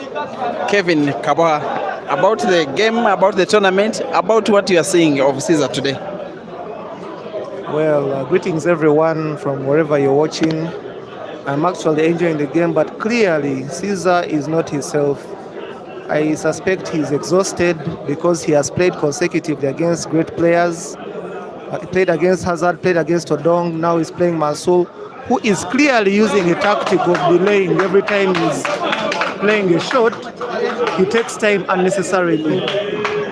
Kevin Kaboha, about the game, about the tournament, about what you are seeing of Cesar today. Well, greetings everyone from wherever you're watching. I'm actually enjoying the game, but clearly Cesar is not himself. I suspect he's exhausted because he has played consecutively against great players. He played against Hazard, played against Odong, now he's playing Mansoor, who is clearly using a tactic of delaying. Every time he's playing a shot, he takes time unnecessarily.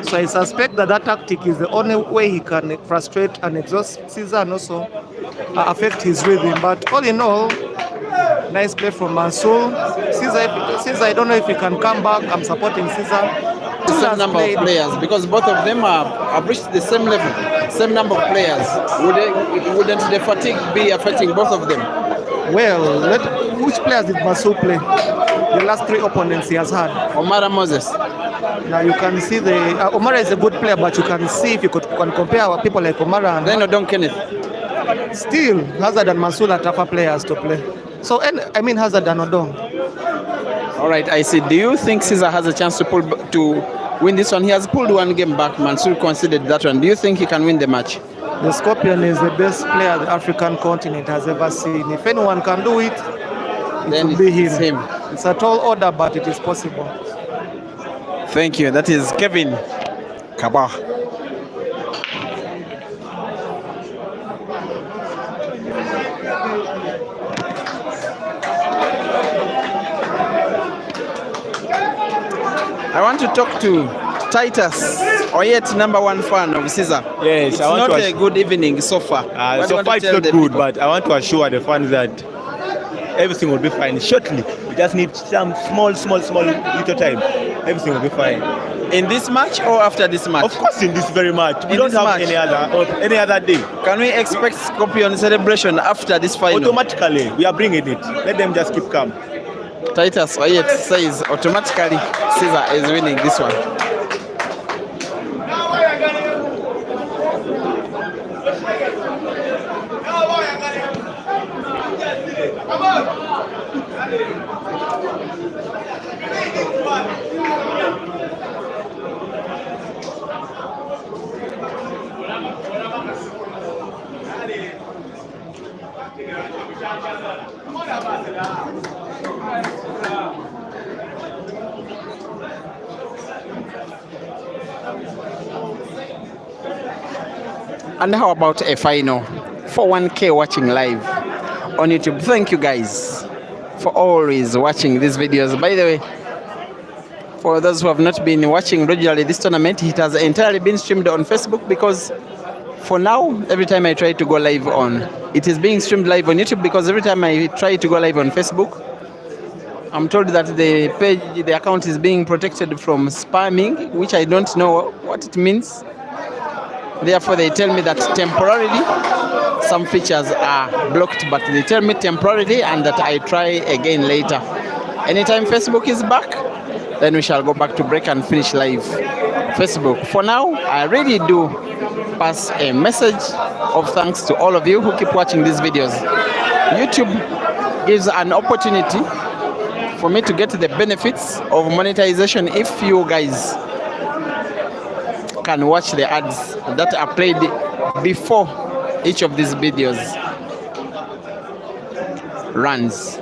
So I suspect that tactic is the only way he can frustrate and exhaust Cesar and also affect his rhythm. But all in all, nice play from Mansoor. Cesar, I don't know if he can come back. I'm supporting Cesar. The same number of players, because both of them have reached the same level, same number of players. Wouldn't the fatigue be affecting both of them? Well, which players did Mansoor play? The last 3 opponents he has had. Omara Moses. Now you can see the Omara is a good player, but you can see if you can compare people like Omara and Then Odong Kenneth. still Hazard and Mansoor are tougher players to play. So I mean Hazard and Odong. All right, I see. Do you think Cesar has a chance to win this one? He has pulled one game back. Mansoor conceded that one. Do you think he can win the match? The Scorpion is the best player the African continent has ever seen. If anyone can do it, it will be him. It's a tall order, but it is possible. Thank you. That is Kevin Kaba. I want to talk to Titus, or yet #1 fan of Cesar. Yes, it's not a good evening so far. So far it's not good, but I want to assure the fans that everything will be fine shortly. We just need some small little time. Everything will be fine. In this match or after this match? Of course, in this very match. We don't have any other day. Can we expect Scorpion celebration after this final? Automatically, we are bringing it. Let them just keep calm. Titus Oyet says automatically Cesar is winning this one. And how about a final for 1K watching live on YouTube? Thank you guys for always watching these videos. By the way, for those who have not been watching regularly this tournament, it has entirely been streamed on Facebook, because for now, every time I try to go live it is being streamed live on YouTube, because every time I try to go live on Facebook, I'm told that the account is being protected from spamming, which I don't know what it means. Therefore, they tell me that temporarily some features are blocked, but they tell me temporarily, and that I try again later. Anytime Facebook is back, then we shall go back to break and finish live Facebook. For now, I really do pass a message of thanks to all of you who keep watching these videos. YouTube gives an opportunity for me to get the benefits of monetization if you guys can watch the ads that are played before each of these videos runs.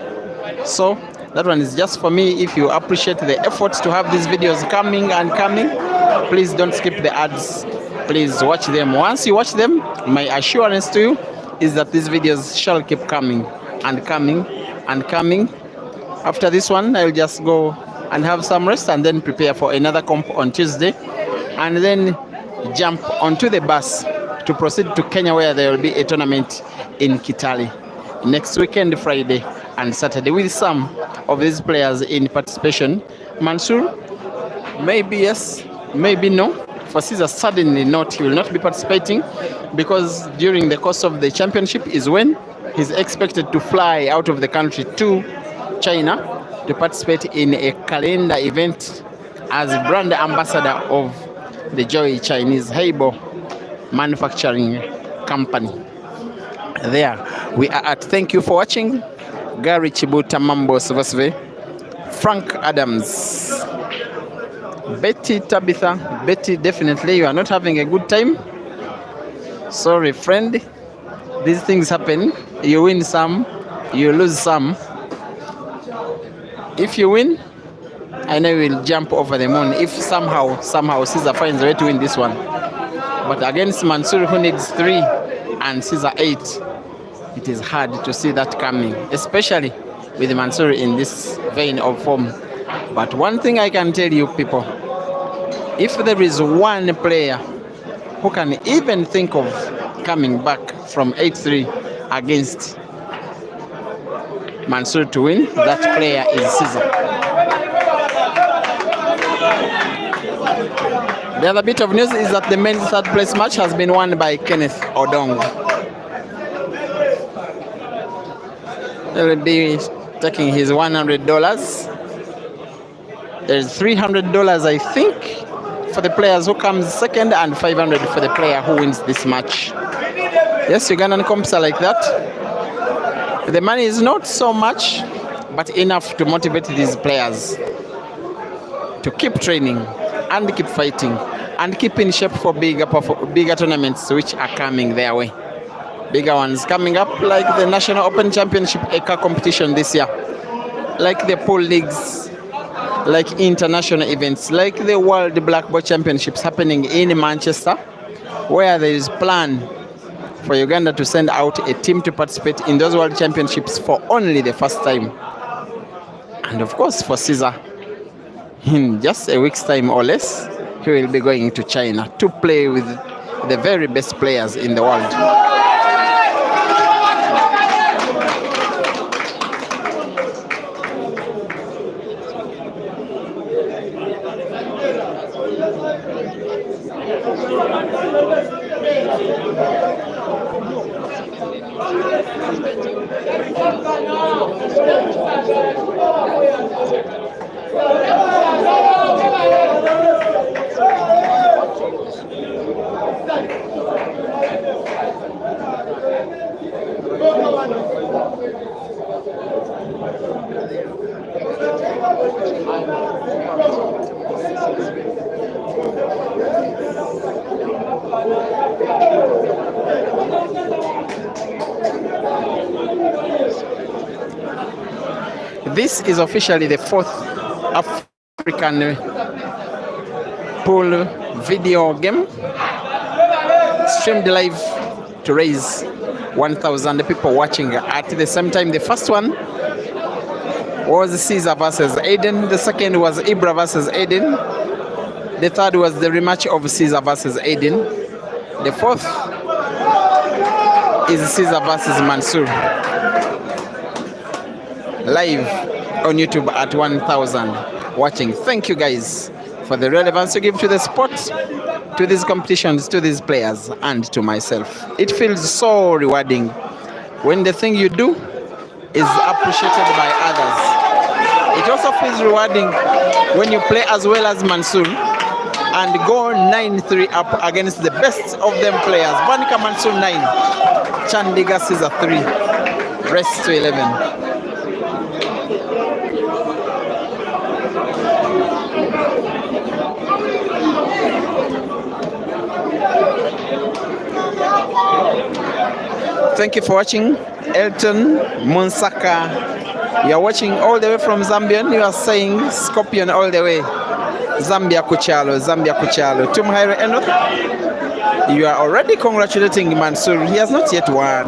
So that one is just for me. If you appreciate the efforts to have these videos coming, please don't skip the ads. Please watch them. Once you watch them, my assurance to you is that these videos shall keep coming and coming and coming. After this one, I'll just go and have some rest and then prepare for another comp on Tuesday, and then jump onto the bus to proceed to Kenya, where there will be a tournament in Kitale next weekend, Friday and Saturday, with some of these players in participation. Mansoor, maybe yes, maybe no. For Cesar, certainly not. He will not be participating, because during the course of the championship is when he's expected to fly out of the country to China to participate in a calendar event as brand ambassador of the Joy Chinese Heibo Manufacturing Company. There we are at. Thank you for watching. Gary Chibuta Mambo Svasve, Frank Adams, Betty Tabitha. Betty, definitely you are not having a good time. Sorry, friend. These things happen. You win some, you lose some. If you win, I know you will jump over the moon if somehow Cesar finds a way to win this one. But against Mansoor, who needs 3 and Cesar 8, it is hard to see that coming, especially with Mansoor in this vein of form. But one thing I can tell you people, if there is one player who can even think of coming back from 8-3 against Mansoor to win, that player is Cesar. The other bit of news is that the men's third place match has been won by Kenneth Odong. He will be taking his $100. There's $300, I think, for the players who comes second and 500 for the player who wins this match. Yes, Ugandan comps are like that. The money is not so much, but enough to motivate these players to keep training and keep fighting and keep in shape for bigger tournaments which are coming their way. Bigger ones coming up, like the National Open Championship ECA competition this year, like the pool leagues, like international events, like the World Black Ball Championships happening in Manchester, where there is plan for Uganda to send out a team to participate in those World Championships for only the first time. And of course for Cesar, in just a week's time or less, he will be going to China to play with the very best players in the world. This is officially the fourth African pool video game streamed live to raise 1,000 people watching at the same time. The first one was Cesar versus Aiden. The second was Ibra versus Aiden. The third was the rematch of Cesar versus Aiden. The fourth is Cesar versus Mansoor. Live on YouTube at 1,000 watching. Thank you guys for the relevance you give to the sport, to these competitions, to these players, and to myself. It feels so rewarding when the thing you do is appreciated by others. It also feels rewarding when you play as well as Mansoor and go 9-3 up against the best of them players. Vanika Mansoor 9, Chandiga Cesar 3, rest to 11. Thank you for watching. Elton Munsaka, you are watching all the way from Zambia. You are saying Scorpion all the way. Zambia Kuchalo, Zambia Kuchalo. Tumhaire Enoch, you are already congratulating Mansoor. He has not yet won.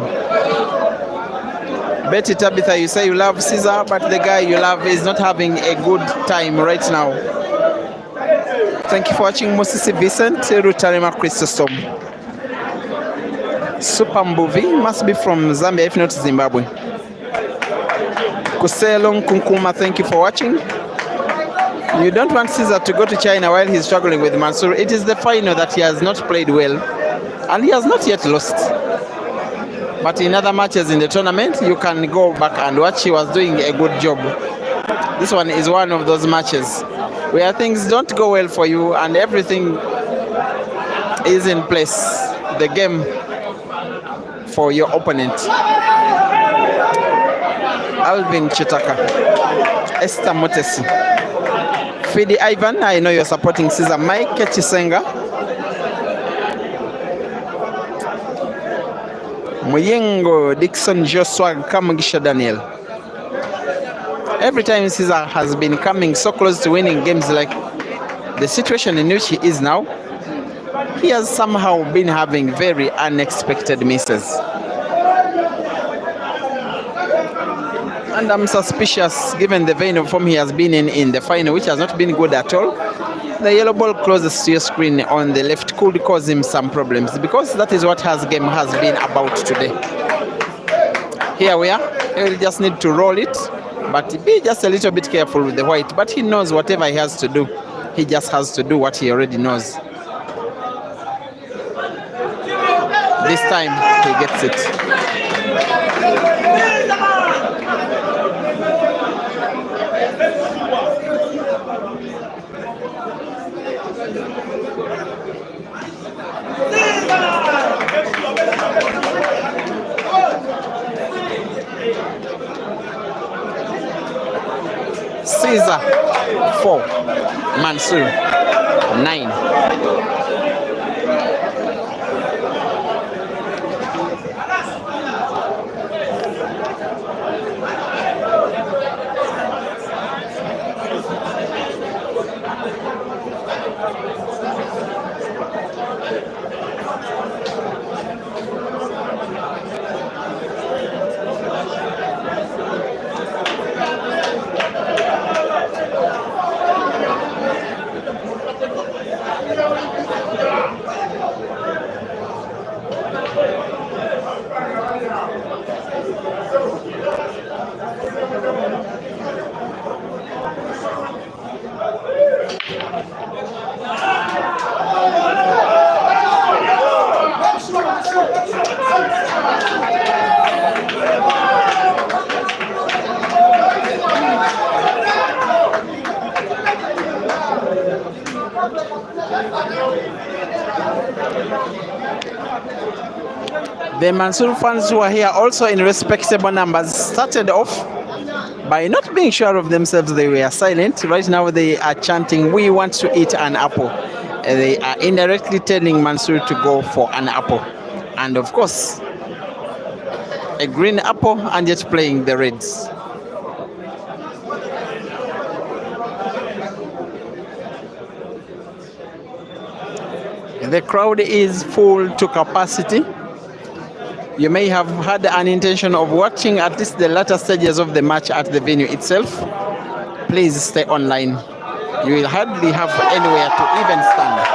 Betty Tabitha, you say you love Cesar, but the guy you love is not having a good time right now. Thank you for watching. Mosisi Vincent, Rutarema Chrysostom. Super movie must be from Zambia, if not Zimbabwe. Kuselong Kunkuma, thank you for watching. You don't want Cesar to go to China while he's struggling with Mansoor. It is the final that he has not played well, and he has not yet lost. But in other matches in the tournament, you can go back and watch. He was doing a good job. This one is one of those matches where things don't go well for you and everything is in place. The game for your opponent. Alvin Chitaka, Esther Motesi, Fidi Ivan, I know you're supporting Cesar. Mike Chisenga, Muyengo Dixon Joshua Kamugisha Daniel. Every time Cesar has been coming so close to winning games like the situation in which he is now, he has somehow been having very unexpected misses. And I'm suspicious, given the vein of form he has been in the final, which has not been good at all. The yellow ball closest to your screen on the left could cause him some problems, because that is what his game has been about today. Here we are. He will just need to roll it, but be just a little bit careful with the white. But he knows whatever he has to do, he just has to do what he already knows. This time he gets it. Cesar 4, Mansoor 9. The Mansoor fans who are here also in respectable numbers started off by not being sure of themselves. They were silent. Right now they are chanting, "We want to eat an apple." They are indirectly telling Mansoor to go for an apple. And of course, a green apple, and yet playing the reds. The crowd is full to capacity. You may have had an intention of watching at least the latter stages of the match at the venue itself. Please stay online. You will hardly have anywhere to even stand.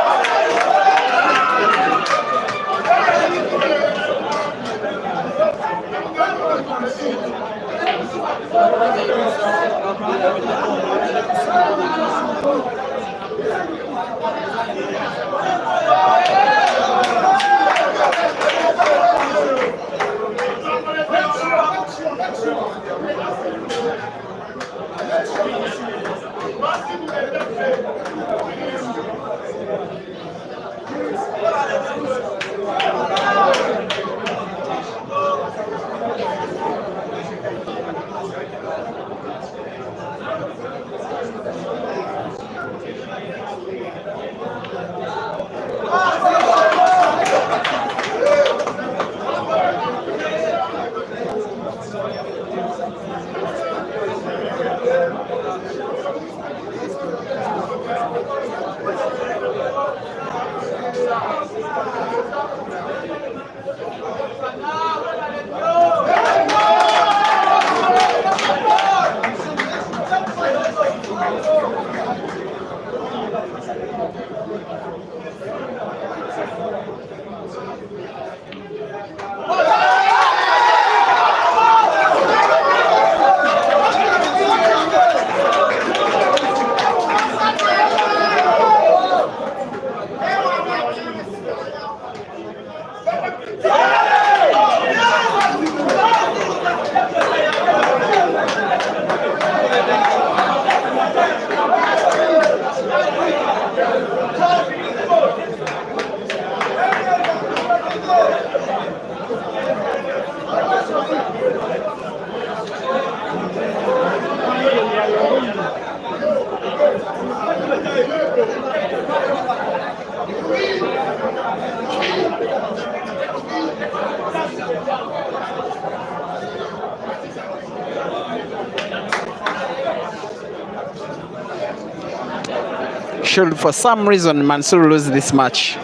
Should for some reason Mansoor lose this match,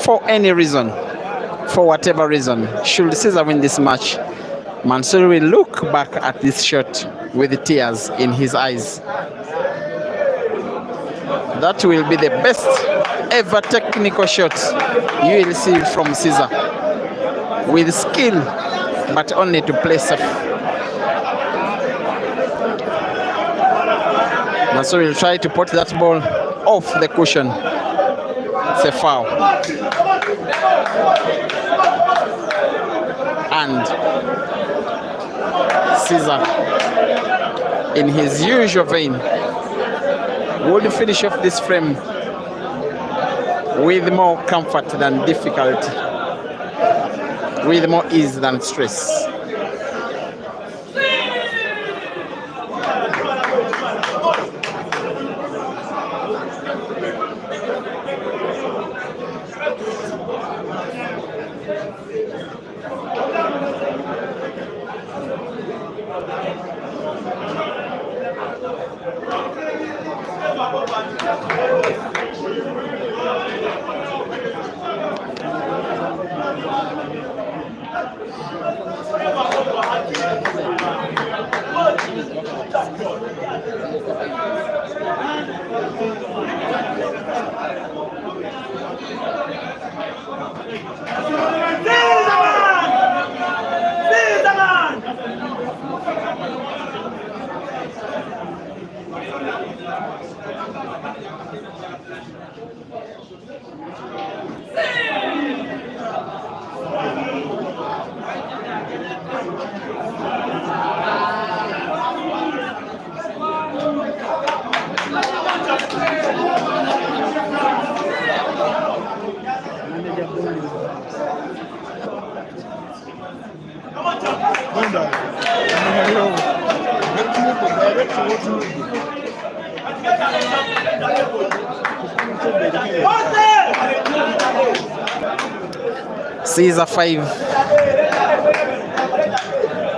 for any reason, for whatever reason, should Cesar win this match, Mansoor will look back at this shot with tears in his eyes. That will be the best ever technical shot you will see from Cesar, with skill, but only to play safe. Mansoor will try to put that ball off the cushion. It's a foul. And Cesar, in his usual vein, would finish off this frame with more comfort than difficulty, with more ease than stress. Cesar 5,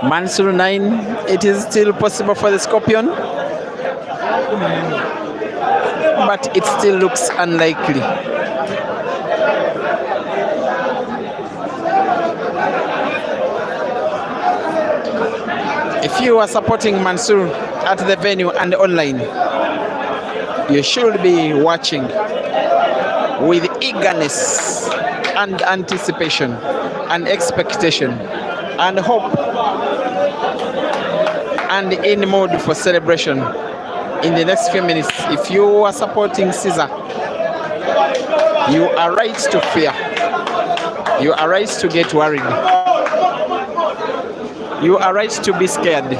Mansoor 9. It is still possible for the Scorpion, but it still looks unlikely. If you are supporting Mansoor at the venue and online, you should be watching with eagerness and anticipation and expectation and hope and in mood for celebration in the next few minutes. If you are supporting Cesar, you are right to fear. You are right to get worried. You are right to be scared.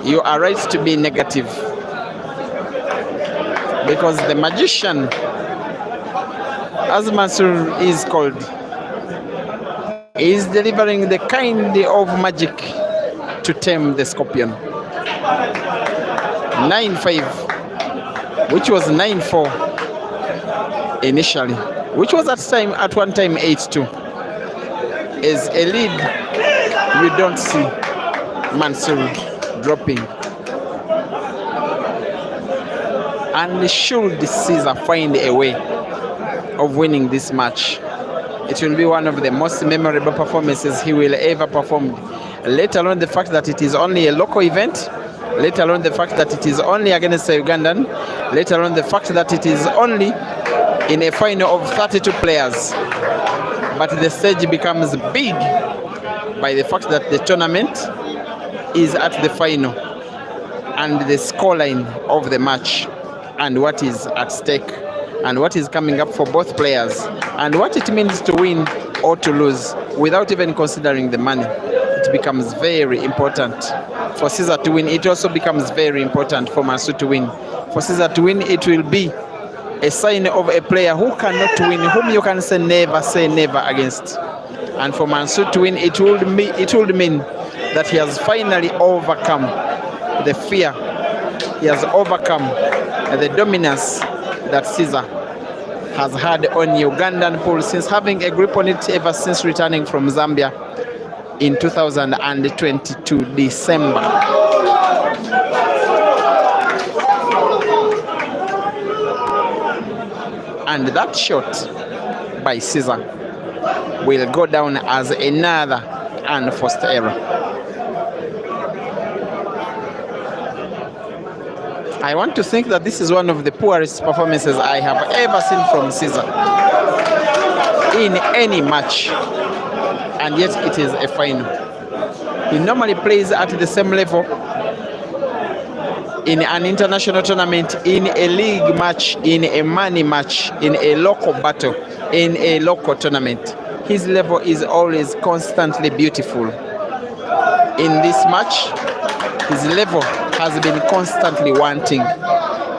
You are right to be negative. Because the magician, as Mansoor is called, is delivering the kind of magic to tame the Scorpion. 9-5, which was 9-4 initially, which was at one time 8-2, is a lead you don't see Mansoor dropping. And should Cesar find a way of winning this match, it will be one of the most memorable performances he will ever perform. Let alone the fact that it is only a local event, let alone the fact that it is only against a Ugandan, let alone the fact that it is only in a final of 32 players. But the stage becomes big by the fact that the tournament is at the final and the scoreline of the match and what is at stake and what is coming up for both players and what it means to win or to lose without even considering the money. It becomes very important for Cesar to win. It also becomes very important for Mansoor to win. For Cesar to win, it will be a sign of a player who cannot win, whom you can say never against. And for Mansoor to win, it would mean that he has finally overcome the fear. He has overcome the dominance that Cesar has had on Ugandan pool since having a grip on it ever since returning from Zambia in 2022 December. And that shot by Cesar will go down as another unforced error. I want to think that this is one of the poorest performances I have ever seen from Cesar in any match, and yet it is a final. He normally plays at the same level in an international tournament, in a league match, in a money match, in a local battle, in a local tournament. His level is always constantly beautiful. In this match, his level has been constantly wanting.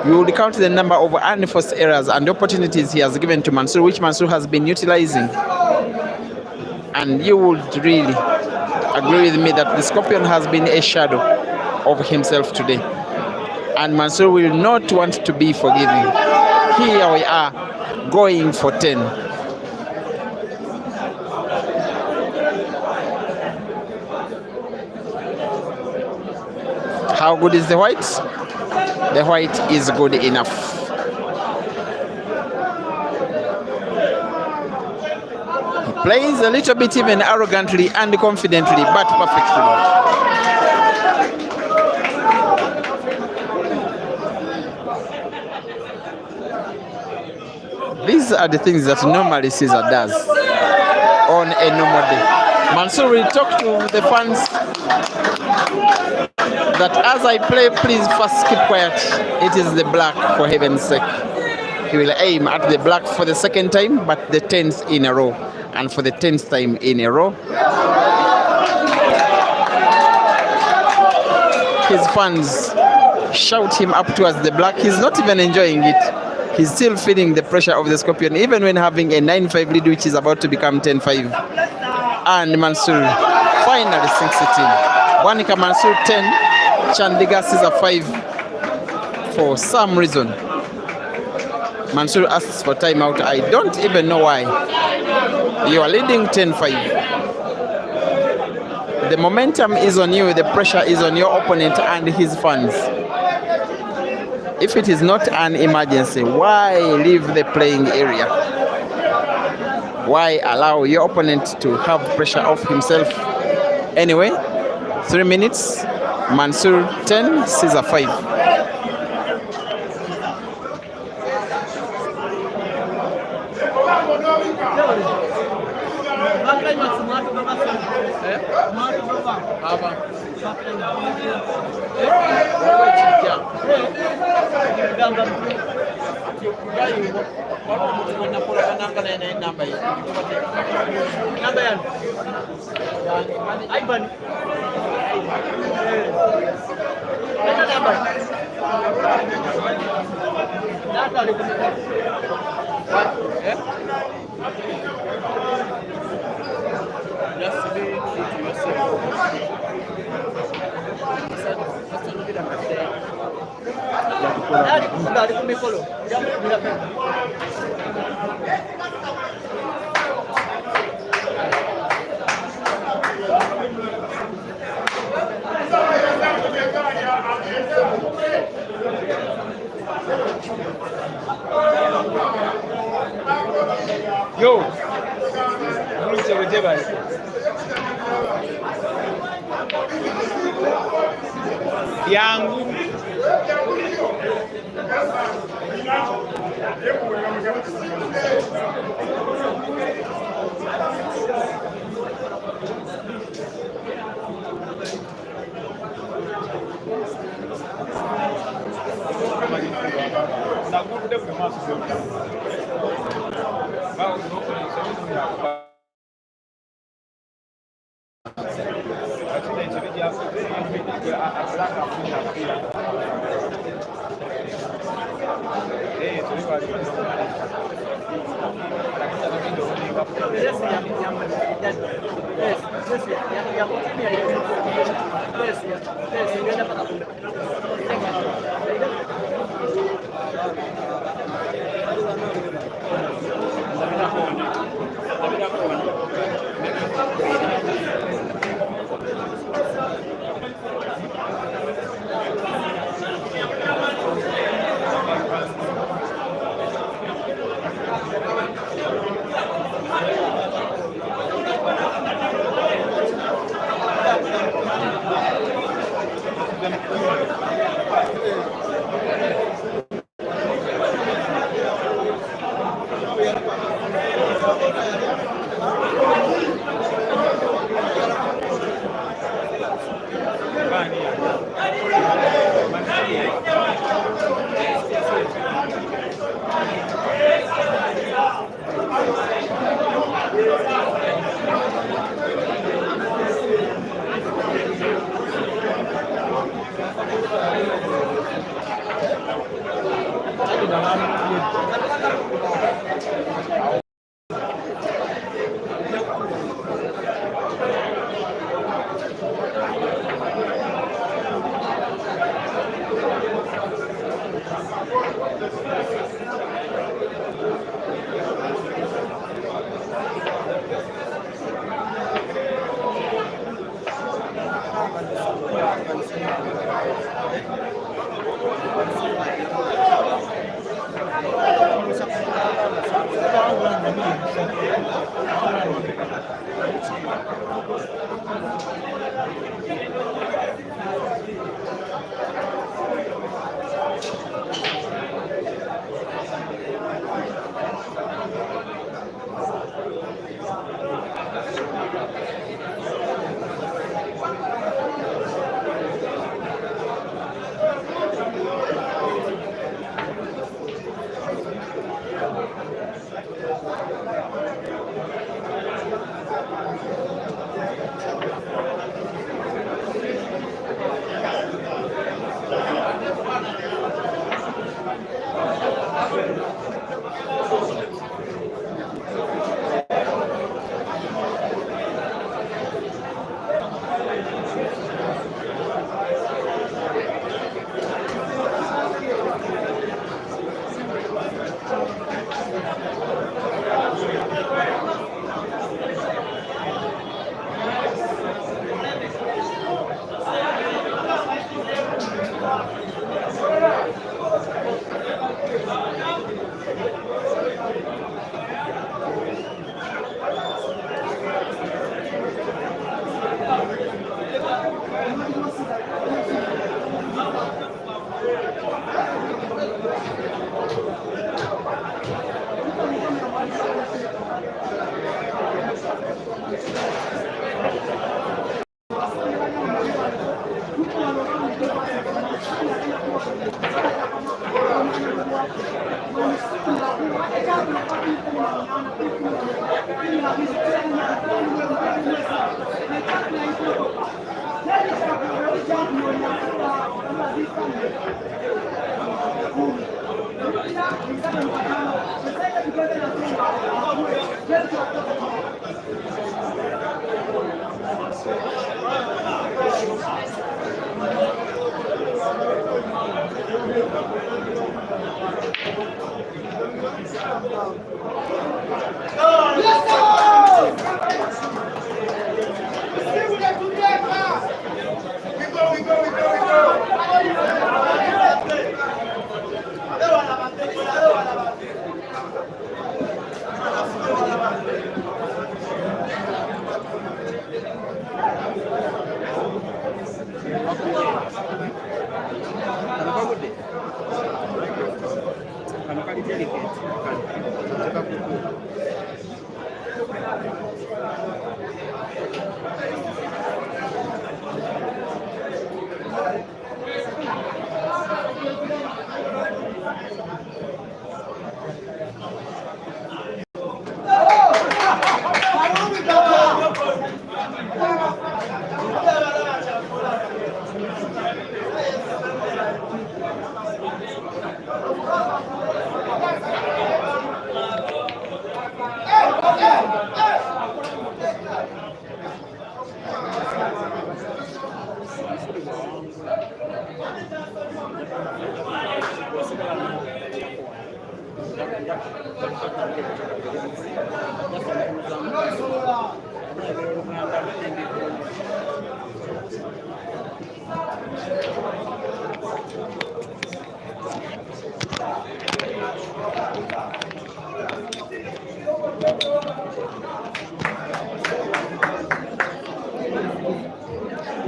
You will count the number of unforced errors and opportunities he has given to Mansoor, which Mansoor has been utilizing. And you would really agree with me that the Scorpion has been a shadow of himself today. And Mansoor will not want to be forgiving. Here we are, going for 10. How good is the white? The white is good enough. He plays a little bit even arrogantly and confidently, but perfectly. These are the things that normally Cesar does on a normal day. Mansoor will talk to the fans that as I play, please first keep quiet. It is the black, for heaven's sake. He will aim at the black for the second time, but the 10th in a row. And for the 10th time in a row, his fans shout him up towards the black. He's not even enjoying it. He's still feeling the pressure of the Scorpion, even when having a 9-5 lead, which is about to become 10-5. And Mansoor finally sinks it in. Bwanika Mansoor 10, Chandiga Cesar 5. For some reason, Mansoor asks for timeout. I don't even know why. You are leading 10-5. The momentum is on you, the pressure is on your opponent and his fans. If it is not an emergency, why leave the playing area? Why allow your opponent to have pressure off himself? Anyway, 3 minutes, Mansoor 10, Cesar 5. Yo, yangu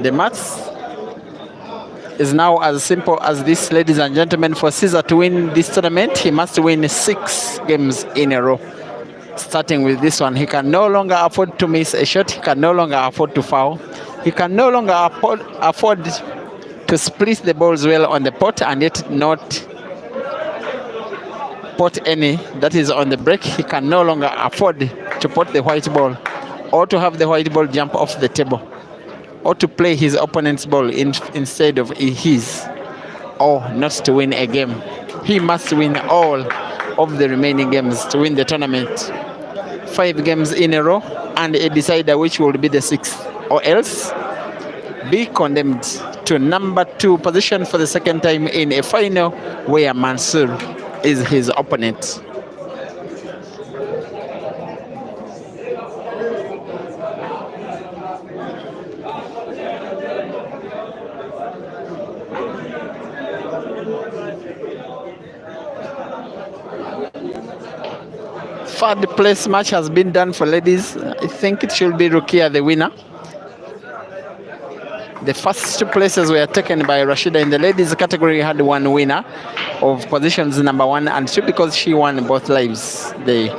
The maths is now as simple as this, ladies and gentlemen. For Cesar to win this tournament, he must win 6 games in a row. Starting with this one, he can no longer afford to miss a shot. He can no longer afford to foul. He can no longer afford to split the balls well on the pot and yet not pot any that is on the break. He can no longer afford to pot the white ball or to have the white ball jump off the table, or to play his opponent's ball instead of his, or not to win a game. He must win all of the remaining games to win the tournament. 5 games in a row and a decider which will be the 6th, or else be condemned to number 2 position for the second time in a final where Mansoor is his opponent. Third place match has been done for ladies. I think it should be Rukia the winner. The first 2 places were taken by Rashida. In the ladies category, had 1 winner of positions number 1 and 2 because she won both lives. The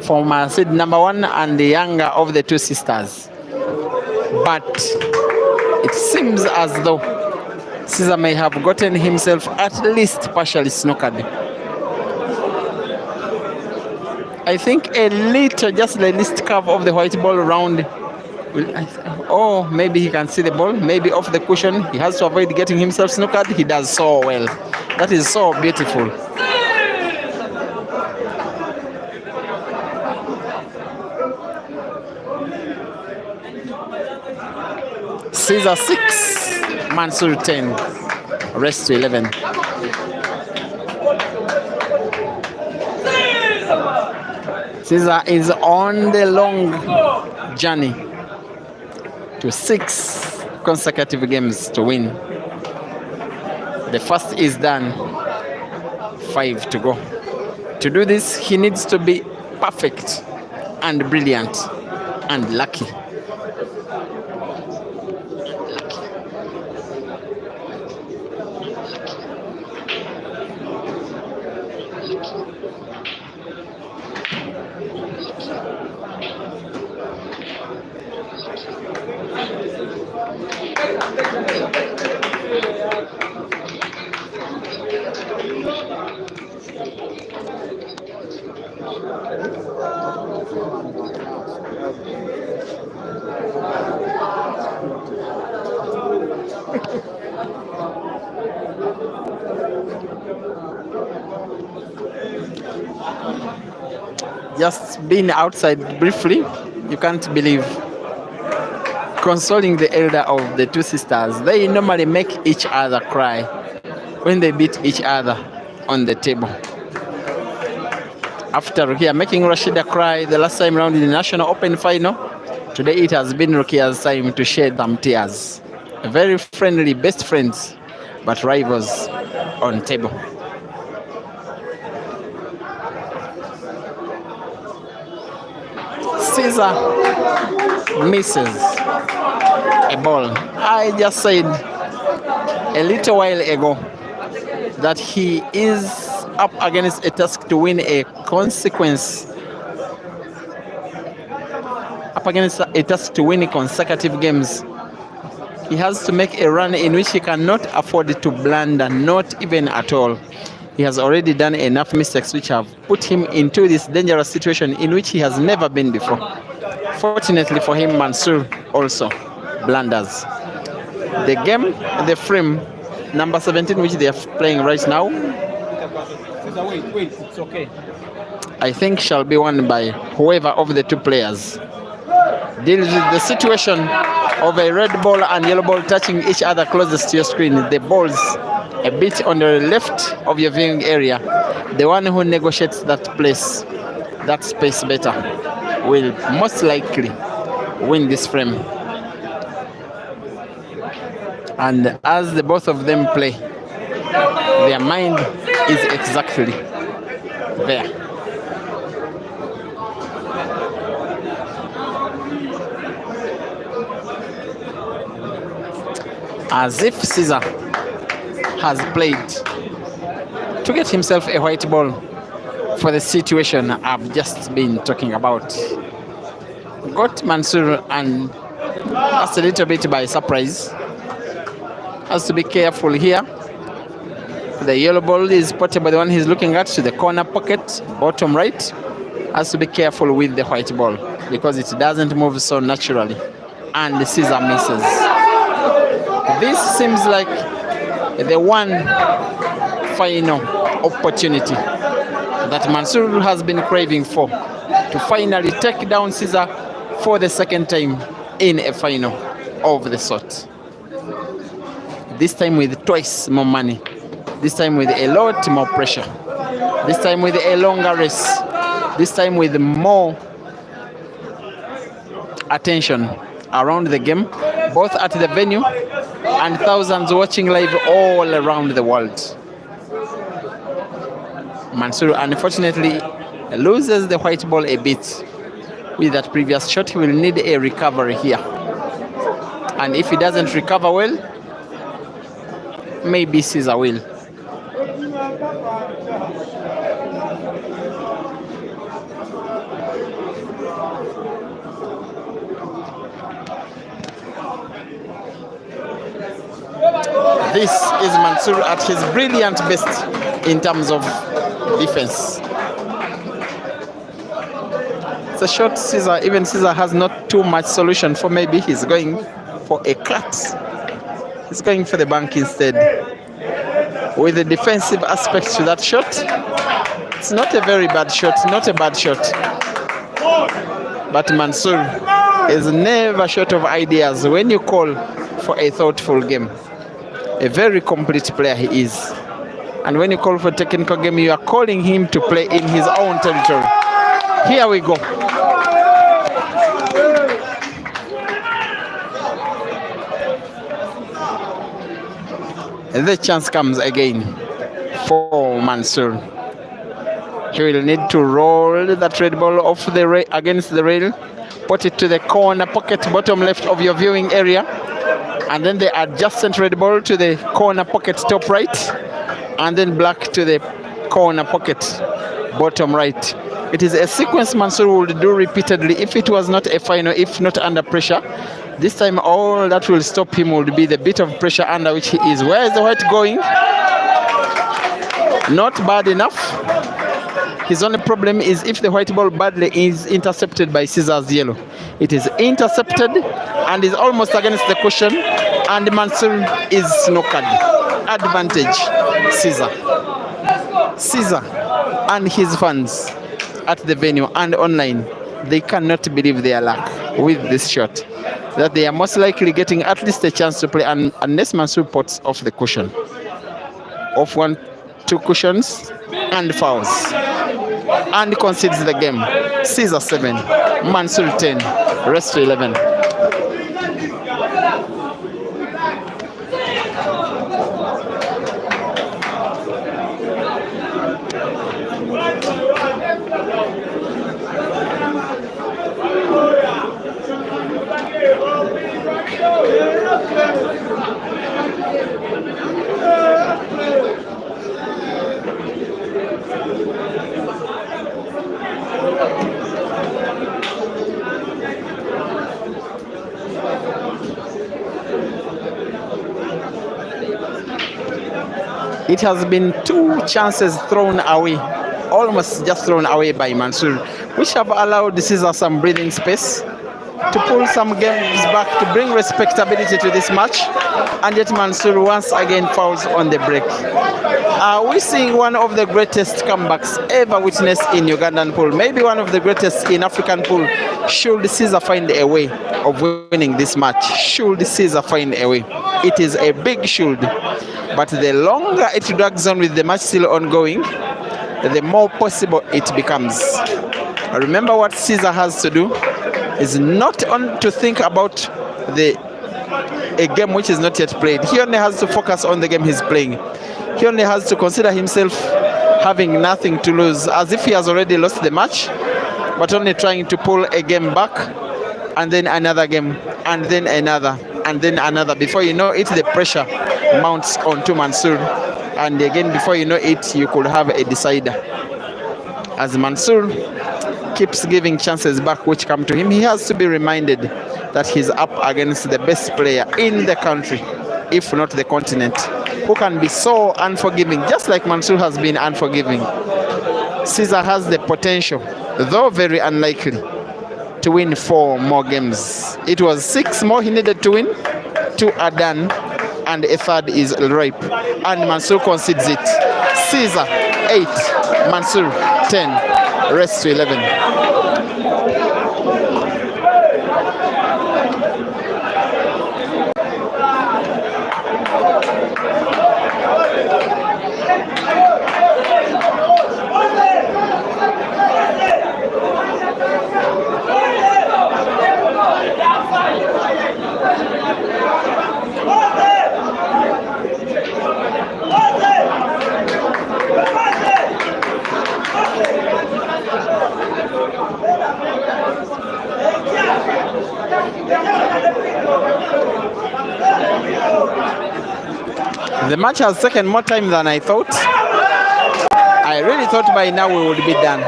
former seed number 1 and the younger of the 2 sisters. But it seems as though Cesar may have gotten himself at least partially snookered. I think a little, just the least curve of the white ball around. Oh, maybe he can see the ball, maybe off the cushion. He has to avoid getting himself snookered. He does so well. That is so beautiful. Cesar 6, Mansoor 10, rest to 11. Cesar is on the long journey to 6 consecutive games to win. The first is done, 5 to go. To do this, he needs to be perfect and brilliant and lucky. Just being outside briefly, you can't believe. Consoling the elder of the two sisters, they normally make each other cry when they beat each other on the table. After Rukia making Rashida cry the last time round in the National Open final, today it has been Rukia's time to shed some tears. Very friendly, best friends, but rivals on table. Cesar misses a ball. I just said a little while ago that he is up against a task to win a consequence. Up against a task to win consecutive games. He has to make a run in which he cannot afford to blunder, not even at all. He has already done enough mistakes which have put him into this dangerous situation in which he has never been before. Fortunately for him, Mansoor also blunders. The game, the frame, number 17, which they are playing right now, Wait, it's okay. I think shall be won by whoever of the two players deals with the situation of a red ball and yellow ball touching each other closest to your screen. The balls a bit on the left of your viewing area. The one who negotiates that place, that space better, will most likely win this frame. And as the both of them play, their mind is exactly there. As if Cesar has played to get himself a white ball for the situation I've just been talking about. Got Mansoor and just a little bit by surprise. Has to be careful here. The yellow ball is portable, the one he's looking at, to the corner pocket, bottom right. Has to be careful with the white ball because it doesn't move so naturally. And the Cesar misses. This seems like the one final opportunity that Mansoor has been craving for, to finally take down Cesar for the second time in a final of the sort. This time with twice more money, this time with a lot more pressure, this time with a longer race, this time with more attention around the game, both at the venue and thousands watching live all around the world. Mansoor unfortunately loses the white ball a bit. With that previous shot, he will need a recovery here. And if he doesn't recover well, maybe Cesar will. This is Mansoor at his brilliant best in terms of defense. It's a short Cesar. Even Cesar has not too much solution for. Maybe he's going for a cut. He's going for the bank instead. With the defensive aspect to that shot, it's not a very bad shot, not a bad shot. But Mansoor is never short of ideas when you call for a thoughtful game. A very complete player he is. And when you call for a technical game, you are calling him to play in his own territory. Here we go. The chance comes again for Mansoor. He will need to roll that red ball off the against the rail, put it to the corner pocket, bottom left of your viewing area, and then the adjacent red ball to the corner pocket, top right, and then black to the corner pocket, bottom right. It is a sequence Mansoor would do repeatedly if it was not a final, if not under pressure. This time all that will stop him would be the bit of pressure under which he is. Where is the white going? Not bad enough. His only problem is if the white ball badly is intercepted by Cesar's yellow. It is intercepted and is almost against the cushion, and Mansoor is snookered. Advantage, Cesar. Cesar and his fans at the venue and online, they cannot believe their luck with this shot. That they are most likely getting at least a chance to play, and unless Mansoor pots off the cushion. Off 1, 2 cushions and fouls. And concedes the game. Cesar 7, Mansoor 10, rest to 11. It has been 2 chances thrown away, almost just thrown away by Mansoor, which have allowed Cesar some breathing space to pull some games back, to bring respectability to this match, and yet Mansoor once again fouls on the break. Are we seeing one of the greatest comebacks ever witnessed in Ugandan pool? Maybe one of the greatest in African pool. Should Cesar find a way of winning this match? Should Cesar find a way? It is a big should. But the longer it drags on with the match still ongoing, the more possible it becomes. Remember, what Cesar has to do is not on to think about a game which is not yet played. He only has to focus on the game he's playing. He only has to consider himself having nothing to lose, as if he has already lost the match, but only trying to pull a game back, and then another game, and then another, and then another. Before you know it, the pressure mounts onto Mansoor, and again, before you know it, you could have a decider. As Mansoor keeps giving chances back which come to him, he has to be reminded that he's up against the best player in the country, if not the continent, who can be so unforgiving, just like Mansoor has been unforgiving. Cesar has the potential, though very unlikely, to win 4 more games. It was 6 more he needed to win. 2 are done, and a 3rd is ripe, and Mansoor concedes it. Cesar 8, Mansoor 10, rest to 11. The match has taken more time than I thought. I really thought by now we would be done.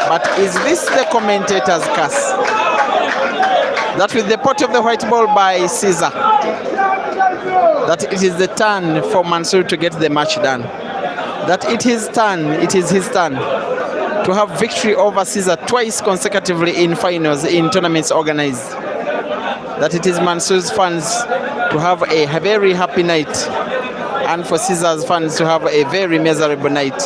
But is this the commentator's curse? That with the pot of the white ball by Cesar, that it is the turn for Mansoor to get the match done. That it is his turn to have victory over Cesar twice consecutively in finals in tournaments organized. That it is Mansoor's fans to have a very happy night, and for Cesar's fans to have a very miserable night.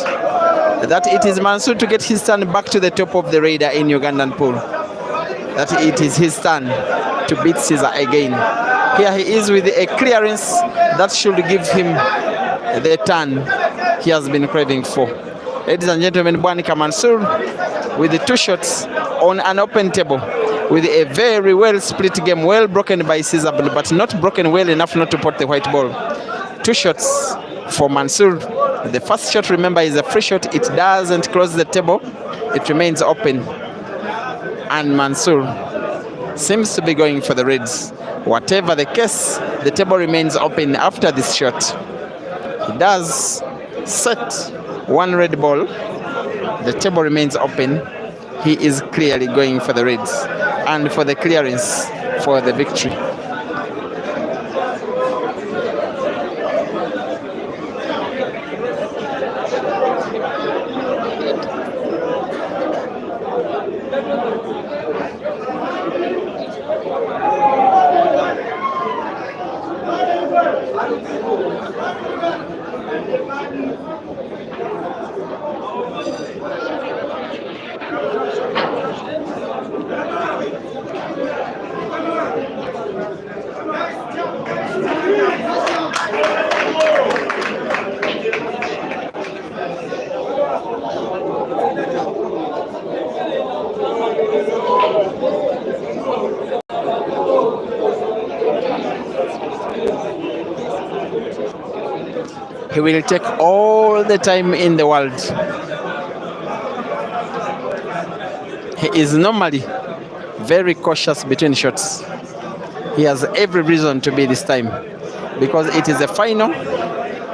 That it is Mansoor to get his turn back to the top of the radar in Ugandan pool. That it is his turn to beat Cesar again. Here he is with a clearance that should give him the turn he has been craving for. Ladies and gentlemen, Bwanika Mansoor with the 2 shots on an open table, with a very well split game, well broken by Cesar, but not broken well enough not to pot the white ball. 2 shots for Mansoor. The first shot, remember, is a free shot. It doesn't close the table. It remains open. And Mansoor seems to be going for the reds. Whatever the case, the table remains open after this shot. He does set 1 red ball. The table remains open. He is clearly going for the reds and for the clearance for the victory. He will take all the time in the world. He is normally very cautious between shots. He has every reason to be this time because it is a final.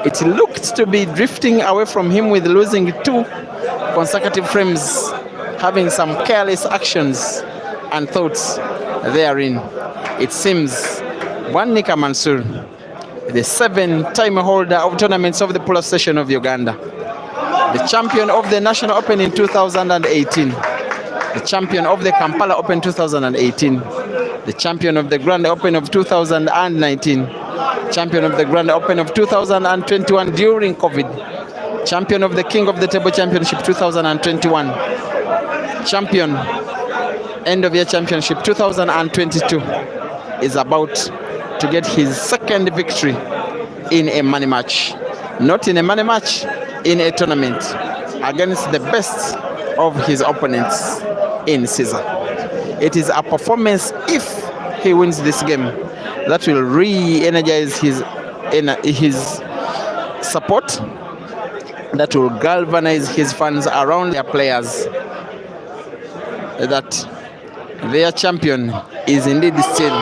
It looked to be drifting away from him with losing 2 consecutive frames, having some careless actions and thoughts therein. It seems Bwanika Mansoor, the 7-time holder of tournaments of the Polo Station of Uganda, the champion of the National Open in 2018, the champion of the Kampala Open 2018, the champion of the Grand Open of 2019, champion of the Grand Open of 2021 during COVID, champion of the King of the Table Championship 2021, champion end of year championship 2022, is about to get his second victory in a money match. Not in a money match, in a tournament against the best of his opponents in Cesar. It is a performance, if he wins this game, that will re-energize his support, that will galvanize his fans around their players, that their champion is indeed still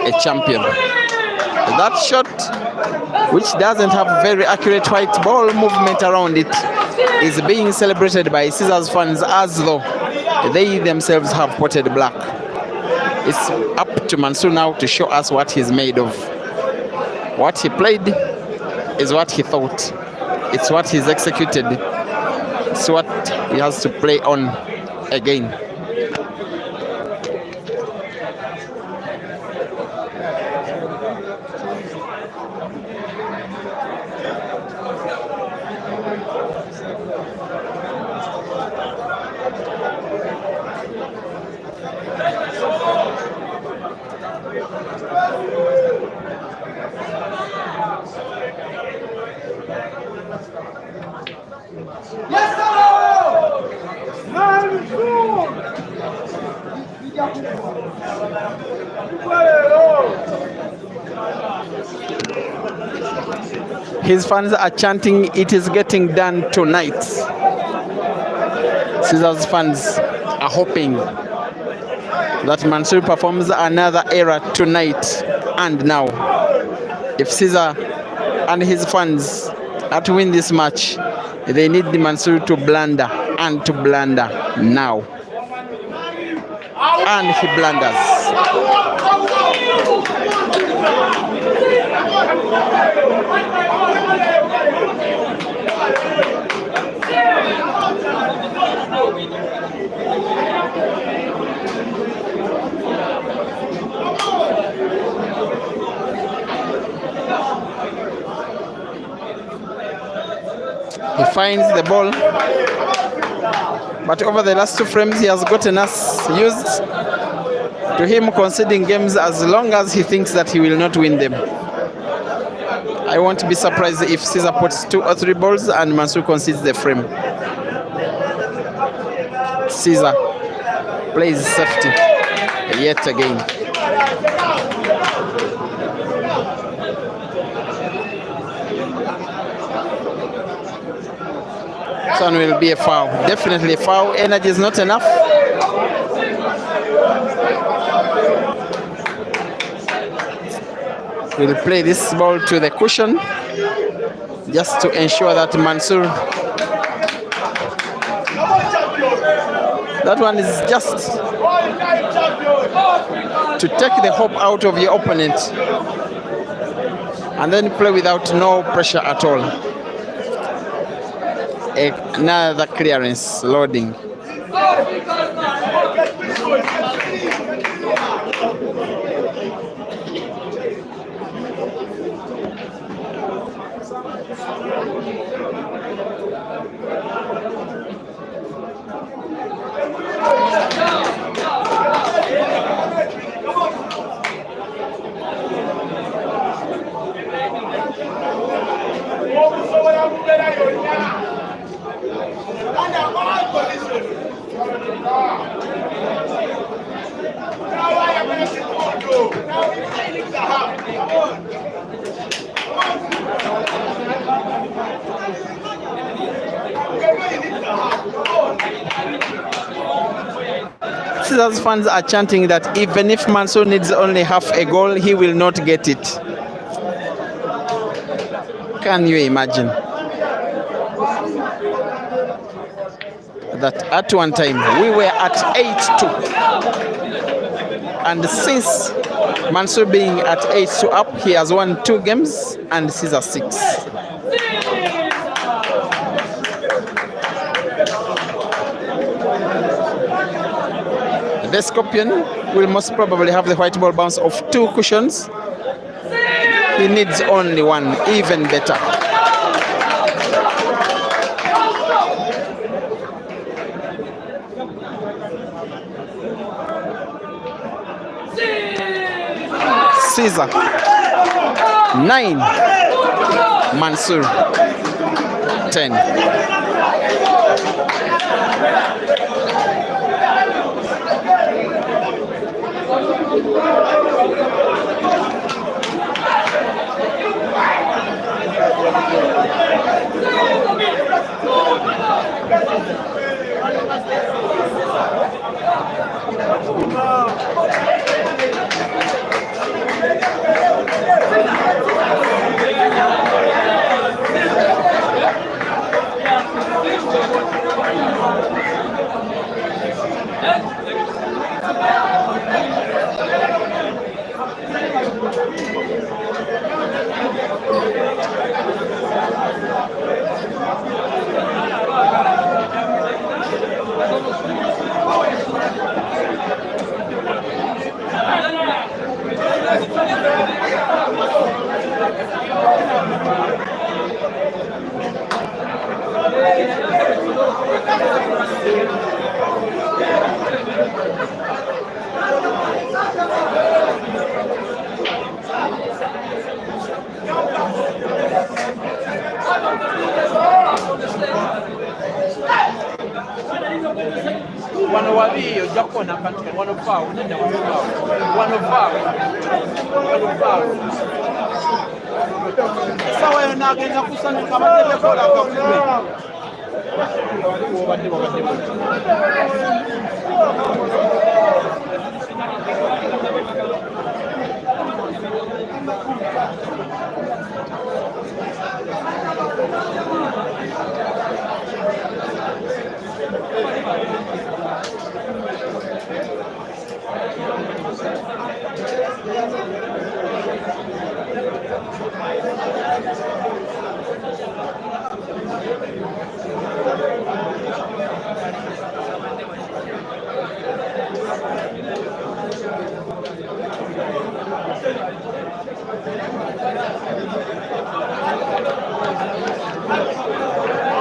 a champion. That shot, which doesn't have very accurate white ball movement around it, is being celebrated by Cesar's fans as though they themselves have potted black. It's up to Mansoor now to show us what he's made of. What he played is what he thought. It's what he's executed. It's what he has to play on again. His fans are chanting, "It is getting done tonight." Cesar's fans are hoping that Mansoor performs another era tonight and now. If Cesar and his fans are to win this match, they need the Mansoor to blunder, and to blunder now. And he blunders. He finds the ball, but over the last 2 frames he has gotten us used to him conceding games as long as he thinks that he will not win them. I won't be surprised if Cesar puts 2 or 3 balls and Mansoor concedes the frame. Cesar plays safety yet again. This one will be a foul. Definitely a foul. Energy is not enough. We'll play this ball to the cushion just to ensure that Mansoor. That one is just to take the hope out of your opponent and then play without no pressure at all. Another clearance, loading. Cesar's fans are chanting that even if Mansoor needs only half a goal, he will not get it. Can you imagine? That at one time we were at 8-2. And since Mansoor being at 8-2 up, he has won 2 games and Cesar 6. The Scorpion will most probably have the white ball bounce of 2 cushions. He needs only 1, even better. Cesar 9, Mansoor 10.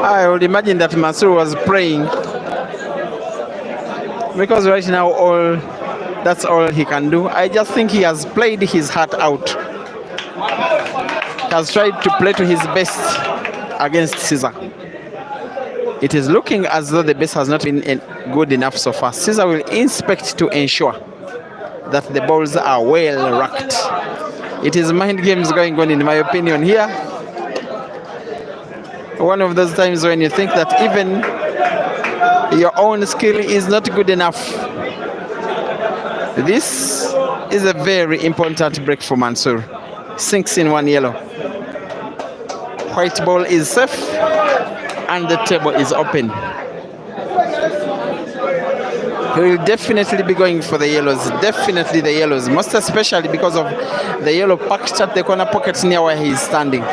I would imagine that Mansoor was praying, because right now that's all he can do. I just think he has played his heart out. He has tried to play to his best against Cesar. It is looking as though the best has not been good enough so far. Cesar will inspect to ensure that the balls are well racked. It is mind games going on, in my opinion, here. One of those times when you think that even your own skill is not good enough. This is a very important break for Mansoor. Sinks in 1 yellow. White ball is safe and the table is open. He will definitely be going for the yellows. Definitely the yellows. Most especially because of the yellow packed at the corner pocket near where he is standing.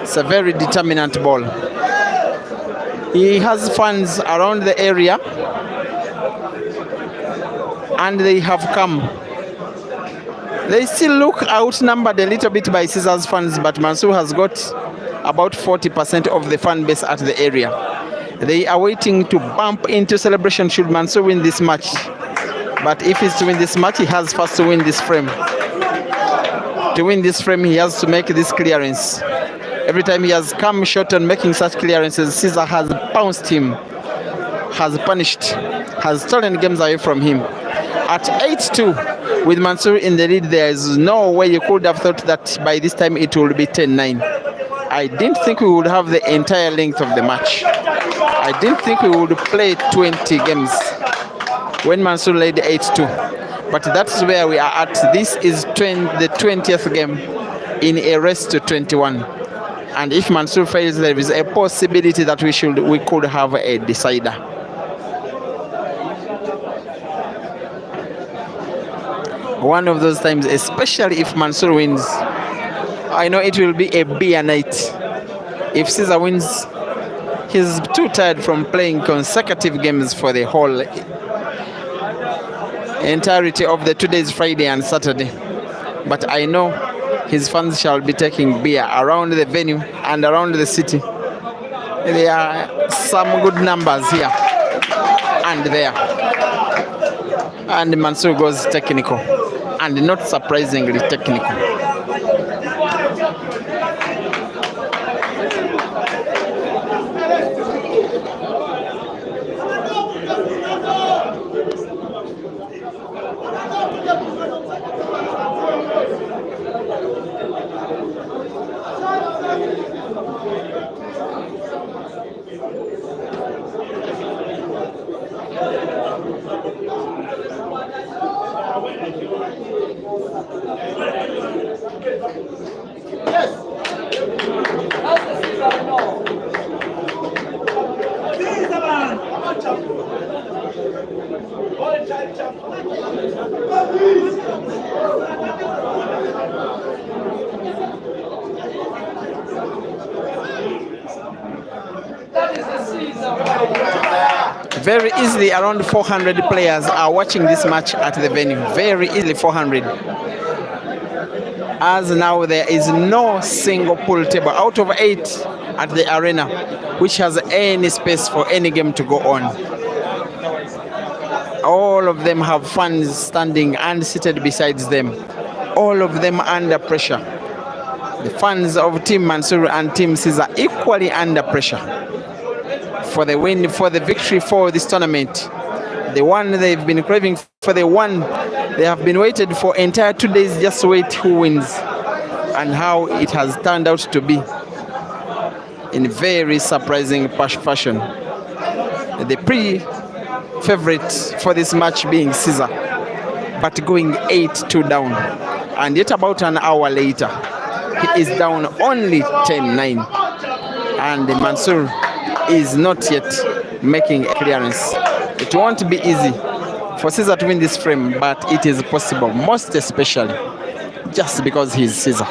It's a very determinant ball. He has fans around the area and they have come. They still look outnumbered a little bit by Cesar's fans, but Mansoor has got about 40% of the fan base at the area. They are waiting to bump into celebration should Mansoor win this match. But if he's to win this match, he has first to win this frame. To win this frame, he has to make this clearance. Every time he has come short on making such clearances, Cesar has pounced him, has punished, has stolen games away from him. At 8-2, with Mansoor in the lead, there is no way you could have thought that by this time it would be 10-9. I didn't think we would have the entire length of the match. I didn't think we would play 20 games. when Mansoor led 8-2. But that's where we are at. This is the 20th game in a race to 21. And if Mansoor fails, there is a possibility that we could have a decider. One of those times, especially if Mansoor wins, I know it will be a beer night. If Cesar wins, he's too tired from playing consecutive games for the whole entirety of the 2 days, Friday and Saturday. But I know his fans shall be taking beer around the venue and around the city. There are some good numbers here and there. And Mansoor goes technical, and not surprisingly technical. Very easily, around 400 players are watching this match at the venue. Very easily, 400. As now there is no single pool table out of 8 at the arena which has any space for any game to go on. All of them have fans standing and seated besides them. All of them under pressure. The fans of Team Mansoor and Team Cesar equally under pressure for the win, for the victory for this tournament. The one they've been craving for, the one they have been waited for entire 2 days, just wait who wins, and how it has turned out to be in very surprising fashion. The pre-favorite for this match being Cesar, but going 8-2 down, and yet about an hour later he is down only 10-9, and Mansoor is not yet making a clearance. It won't be easy for Cesar to win this frame, but it is possible, most especially just because he's Cesar.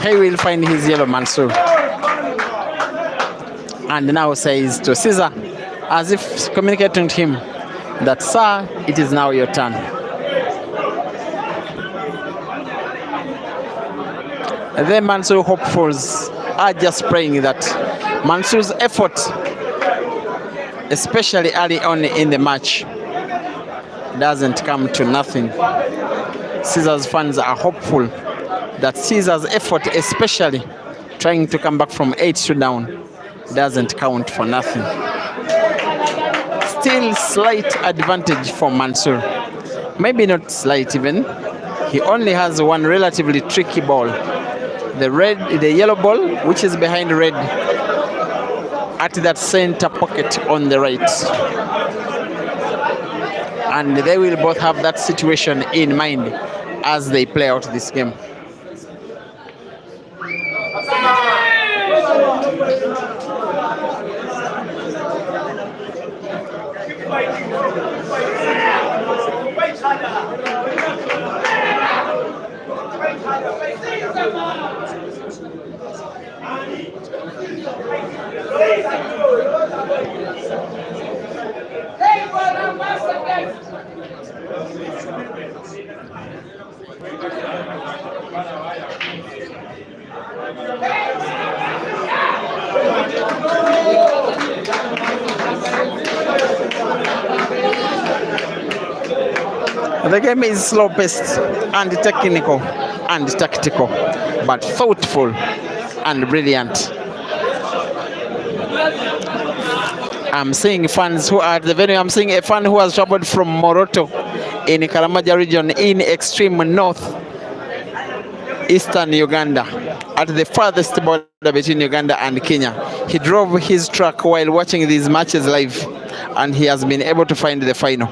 He will find his yellow, Mansoor, and now says to Cesar, as if communicating to him that, sir, it is now your turn. The Mansoor hopefuls are just praying that Mansoor's effort, especially early on in the match, doesn't come to nothing. Cesar's fans are hopeful that Cesar's effort, especially trying to come back from 8-2 down, doesn't count for nothing. Still slight advantage for Mansoor. Maybe not slight even. He only has one relatively tricky ball. The yellow ball, which is behind red at that center pocket on the right. And they will both have that situation in mind as they play out this game. The game is slow-paced and technical and tactical, but thoughtful and brilliant. I'm seeing fans who are at the venue. I'm seeing a fan who has traveled from Moroto in Karamaja region in extreme north eastern Uganda, at the farthest border between Uganda and Kenya. He drove his truck while watching these matches live, and he has been able to find the final.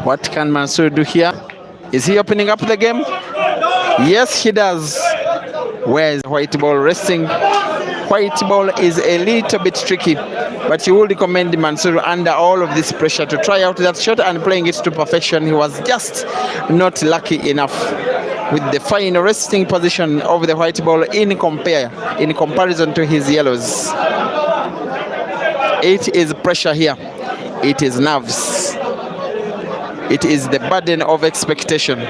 What can Mansoor do here? Is he opening up the game? Yes, he does. Where is white ball resting? White ball is a little bit tricky, but you would recommend Mansoor under all of this pressure to try out that shot and playing it to perfection. He was just not lucky enough with the fine resting position of the white ball in comparison to his yellows. It is pressure here. It is nerves. It is the burden of expectation.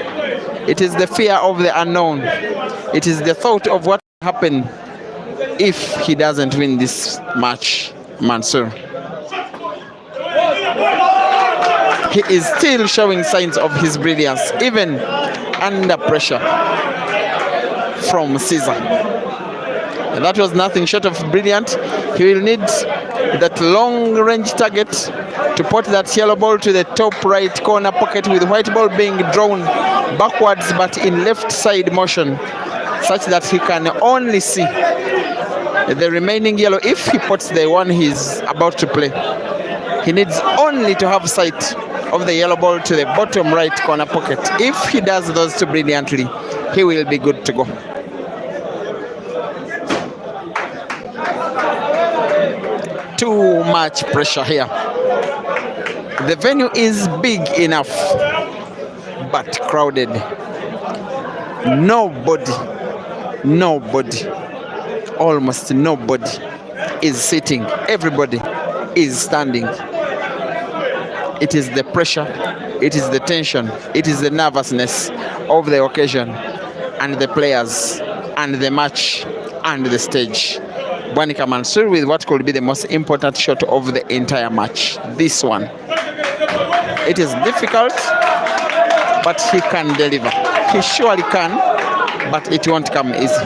It is the fear of the unknown. It is the thought of what will happen if he doesn't win this match, Mansoor. He is still showing signs of his brilliance, even under pressure from Cesar. That was nothing short of brilliant. He will need that long-range target to put that yellow ball to the top right corner pocket, with white ball being drawn backwards but in left side motion, such that he can only see the remaining yellow if he puts the one he's about to play. He needs only to have sight of the yellow ball to the bottom right corner pocket. If he does those two brilliantly, he will be good to go. Too much pressure here. The venue is big enough, but crowded. Nobody, almost nobody is sitting. Everybody is standing. It is the pressure, it is the tension, it is the nervousness of the occasion and the players and the match and the stage. Bwanika Mansoor with what could be the most important shot of the entire match. This one. It is difficult, but he can deliver. He surely can, but it won't come easy.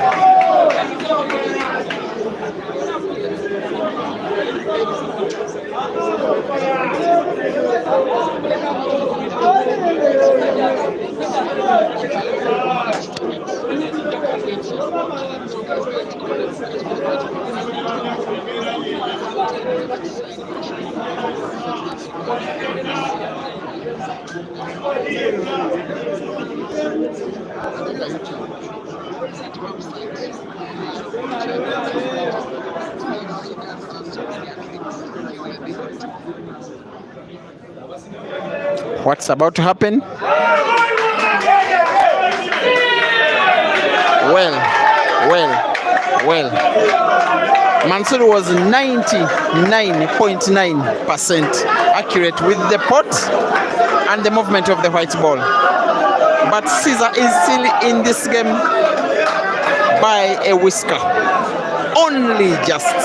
What's about to happen? Well. Mansoor was 99.9% accurate with the pot and the movement of the white ball. But Cesar is still in this game by a whisker. Only just.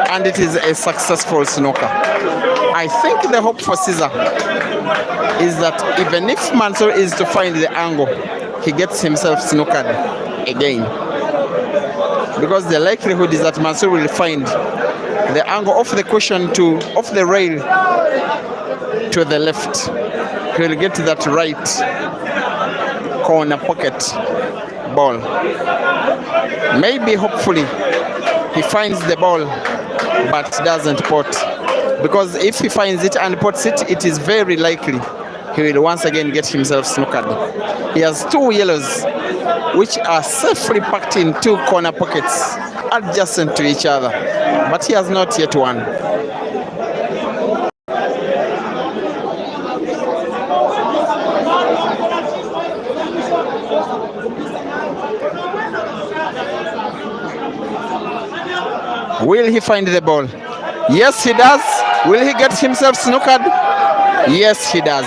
And it is a successful snooker. I think the hope for Cesar is that even if Mansoor is to find the angle, he gets himself snookered again. Because the likelihood is that Mansoor will find the angle of the cushion off the rail to the left. He will get that right corner pocket ball. Maybe, hopefully, he finds the ball but doesn't pot. Because if he finds it and pots it, it is very likely he will once again get himself snookered. He has 2 yellows, which are safely packed in 2 corner pockets adjacent to each other, but he has not yet won. Will he find the ball? Yes, he does. Will he get himself snookered? Yes, he does.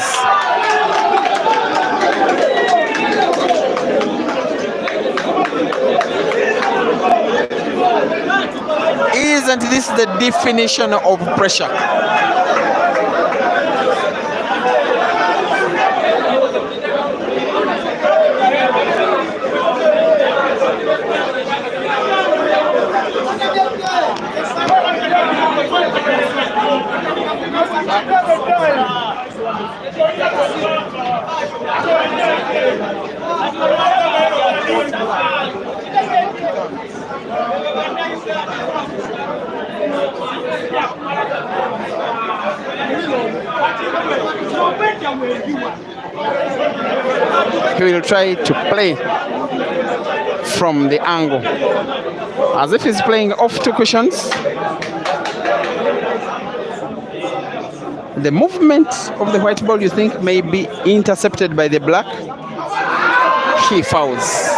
Isn't this the definition of pressure? He will try to play from the angle as if he's playing off 2 cushions. The movement of the white ball, you think, may be intercepted by the black. He fouls.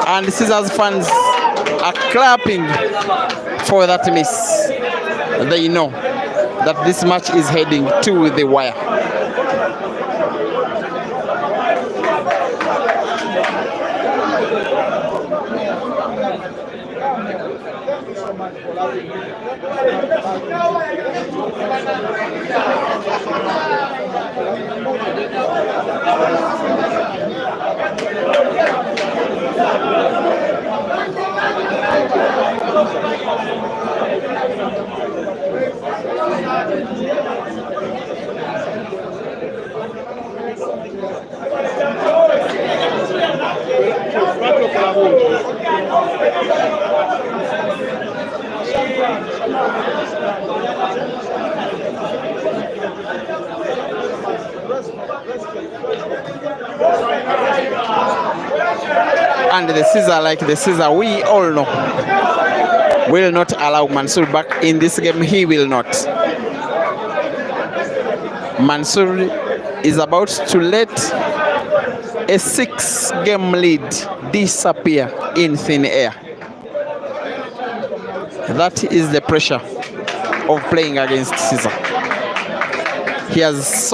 And Cesar's fans are clapping for that miss. They know that this match is heading to the wire. And the Cesar, like the Cesar, we all know, will not allow Mansoor back in this game. He will not. Mansoor is about to let a 6-game lead disappear in thin air. That is the pressure of playing against Cesar. He has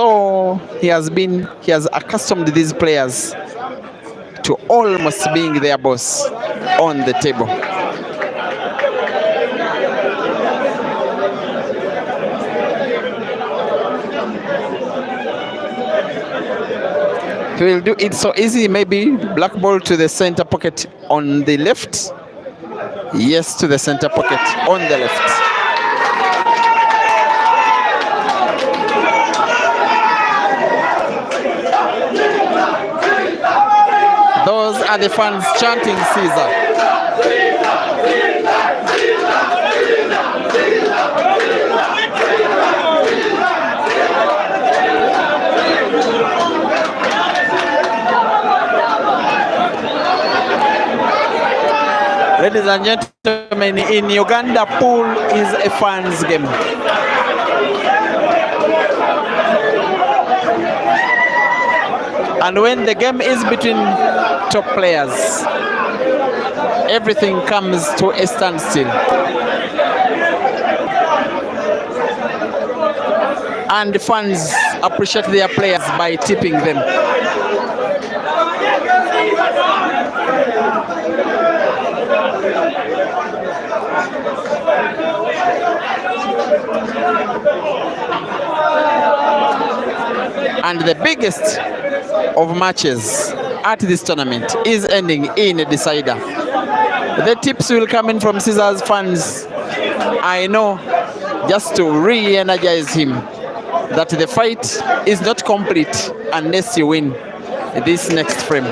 accustomed these players to almost being their boss on the table. He will do it so easy, maybe black ball to the center pocket on the left. Yes, to the center pocket on the left. Those are the fans chanting Cesar. Ladies and gentlemen, in Uganda, pool is a fans game. And when the game is between top players, everything comes to a standstill. And fans appreciate their players by tipping them. And the biggest of matches at this tournament is ending in a decider. The tips will come in from Cesar's fans, I know, just to re-energize him that the fight is not complete unless you win this next frame.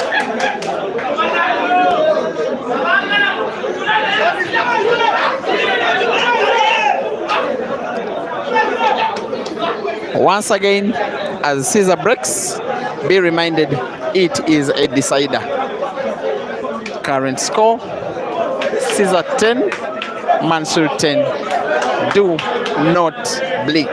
Once again, as Cesar breaks, be reminded it is a decider. Current score, Cesar 10, Mansoor 10. Do not blink.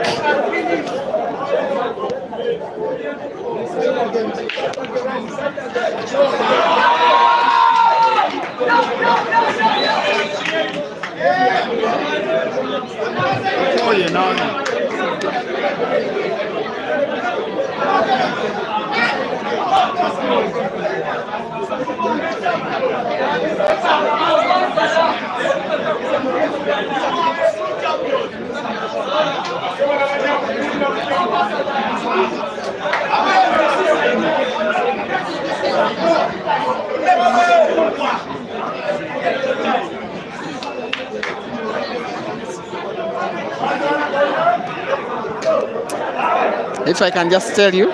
If I can just tell you,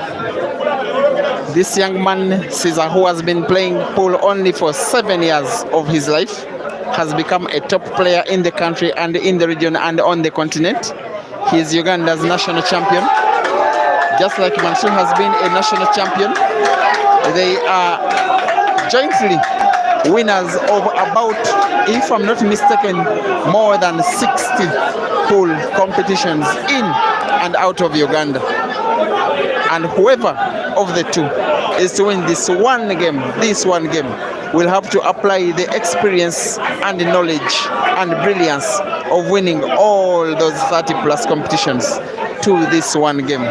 this young man, Cesar, who has been playing pool only for 7 years of his life, has become a top player in the country and in the region and on the continent. He is Uganda's national champion. Just like Mansoor has been a national champion, they are jointly winners of about, if I'm not mistaken, more than 60 pool competitions in and out of Uganda. And whoever of the two is to win this one game, will have to apply the experience and the knowledge and brilliance of winning all those 30 plus competitions to this one game,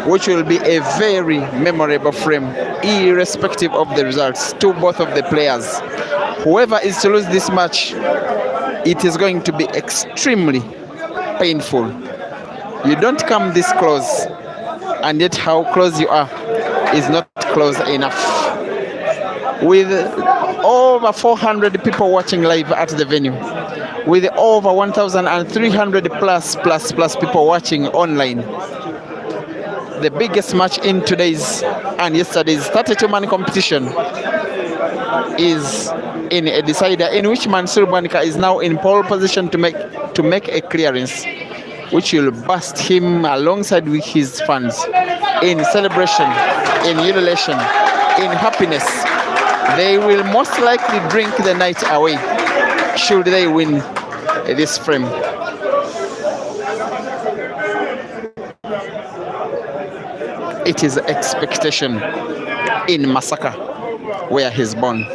which will be a very memorable frame, irrespective of the results, to both of the players. Whoever is to lose this match, it is going to be extremely painful. You don't come this close, and yet how close you are is not close enough. With over 400 people watching live at the venue, with over 1,300 plus people watching online, the biggest match in today's and yesterday's 32-man competition is in a decider in which Mansoor Bwanika is now in pole position to make a clearance, which will burst him alongside with his fans in celebration, in jubilation, in happiness. They will most likely drink the night away should they win this frame. It is expectation in Masaka, where he's born.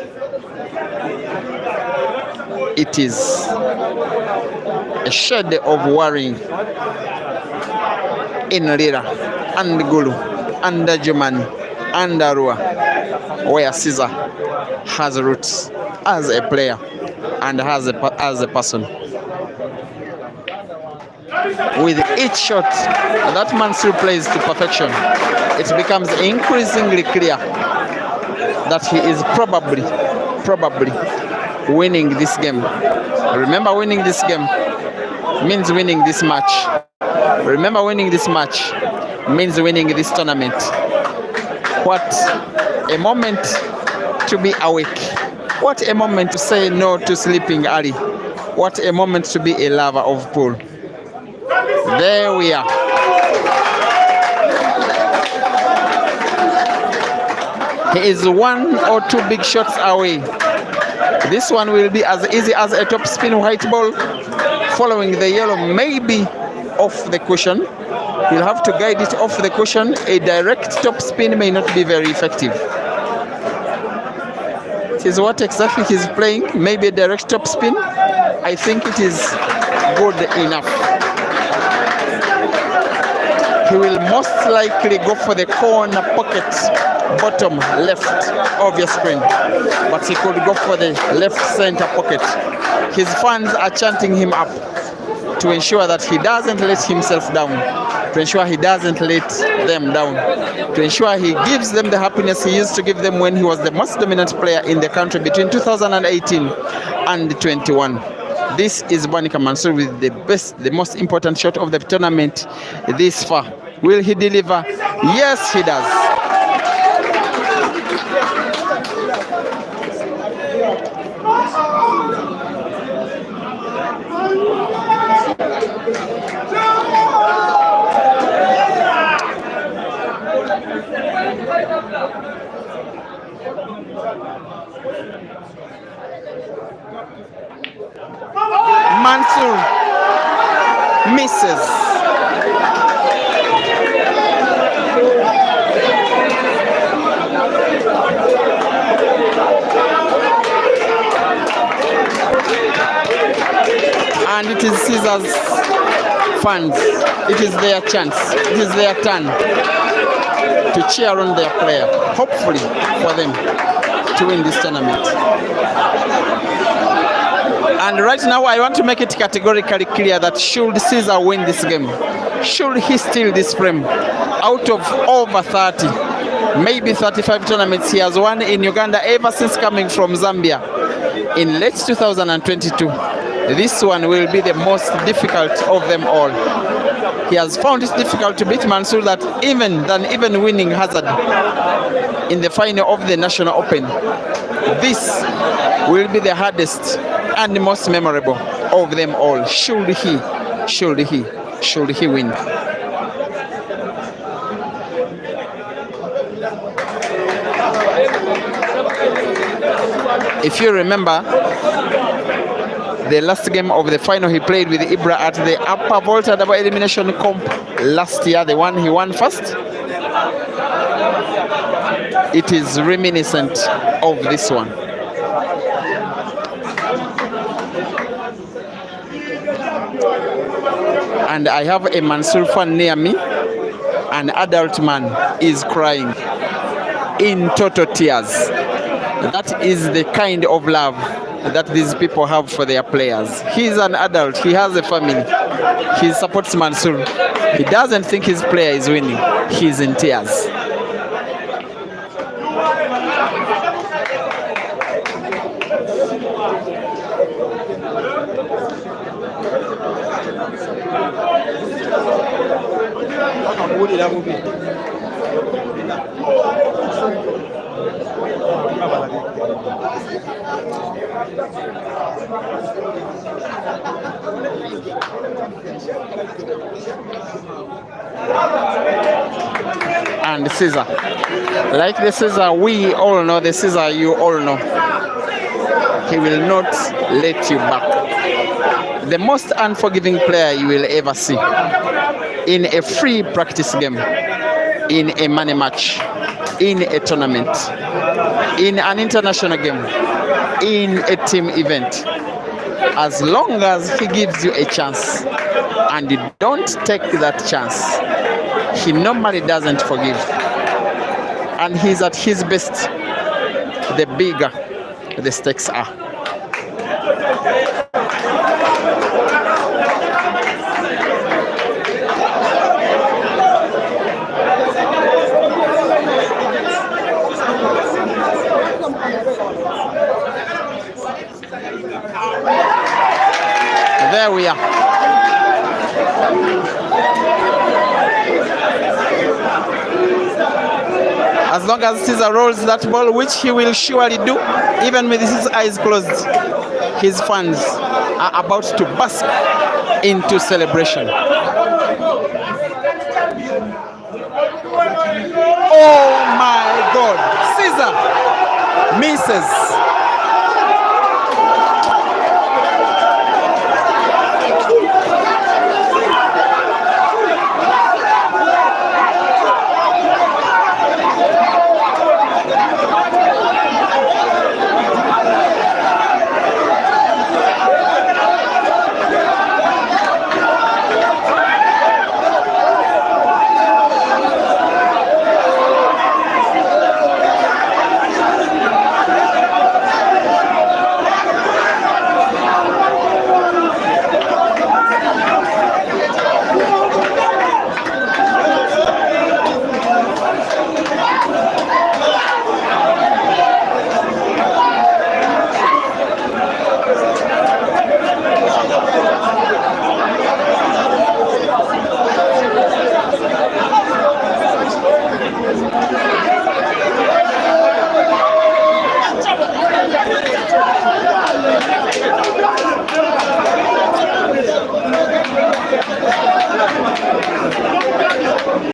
It is a shade of worrying in Lira and Gulu and Jumani and Arua, where Cesar has roots as a player and as a person. With each shot that Mansoor plays to perfection, it becomes increasingly clear that he is probably winning this game. Remember, winning this game means winning this match. Remember, winning this match means winning this tournament. What a moment to be awake. What a moment to say no to sleeping early. What a moment to be a lover of pool. There we are. He is 1 or 2 big shots away. This one will be as easy as a top spin white ball, following the yellow, maybe off the cushion. He'll have to guide it off the cushion. A direct top spin may not be very effective. It is what exactly he's playing. Maybe a direct top spin. I think it is good enough. He will most likely go for the corner pocket, bottom left of your screen, but he could go for the left center pocket. His fans are chanting him up to ensure that he doesn't let himself down, to ensure he doesn't let them down, to ensure he gives them the happiness he used to give them when he was the most dominant player in the country between 2018 and 21. This is Bwanika Mansoor with the most important shot of the tournament this far. Will he deliver? Yes, he does. Mansoor misses. And it is Cesar's fans. It is their chance. It is their turn to cheer on their player, hopefully for them to win this tournament. And right now I want to make it categorically clear that should Cesar win this game, should he steal this frame, out of over 30, maybe 35 tournaments he has won in Uganda ever since coming from Zambia in late 2022, this one will be the most difficult of them all. He has found it difficult to beat Mansoor than even winning Hazard in the final of the National Open. This will be the hardest and the most memorable of them all. Should he win? If you remember, the last game of the final he played with Ibra at the Upper Volta double elimination comp last year, the one he won first, it is reminiscent of this one. And I have a Mansoor fan near me. An adult man is crying in total tears. That is the kind of love that these people have for their players. He's an adult, he has a family, he supports Mansoor. He doesn't think his player is winning. He's in tears. And Cesar, like the Cesar we all know, the Cesar you all know, he will not let you back. The most unforgiving player you will ever see in a free practice game, in a money match, in a tournament, in an international game, in a team event. As long as he gives you a chance and you don't take that chance, he normally doesn't forgive. And he's at his best the bigger the stakes are. There we are. As long as Cesar rolls that ball, which he will surely do, even with his eyes closed, his fans are about to burst into celebration. Oh my God! Cesar misses.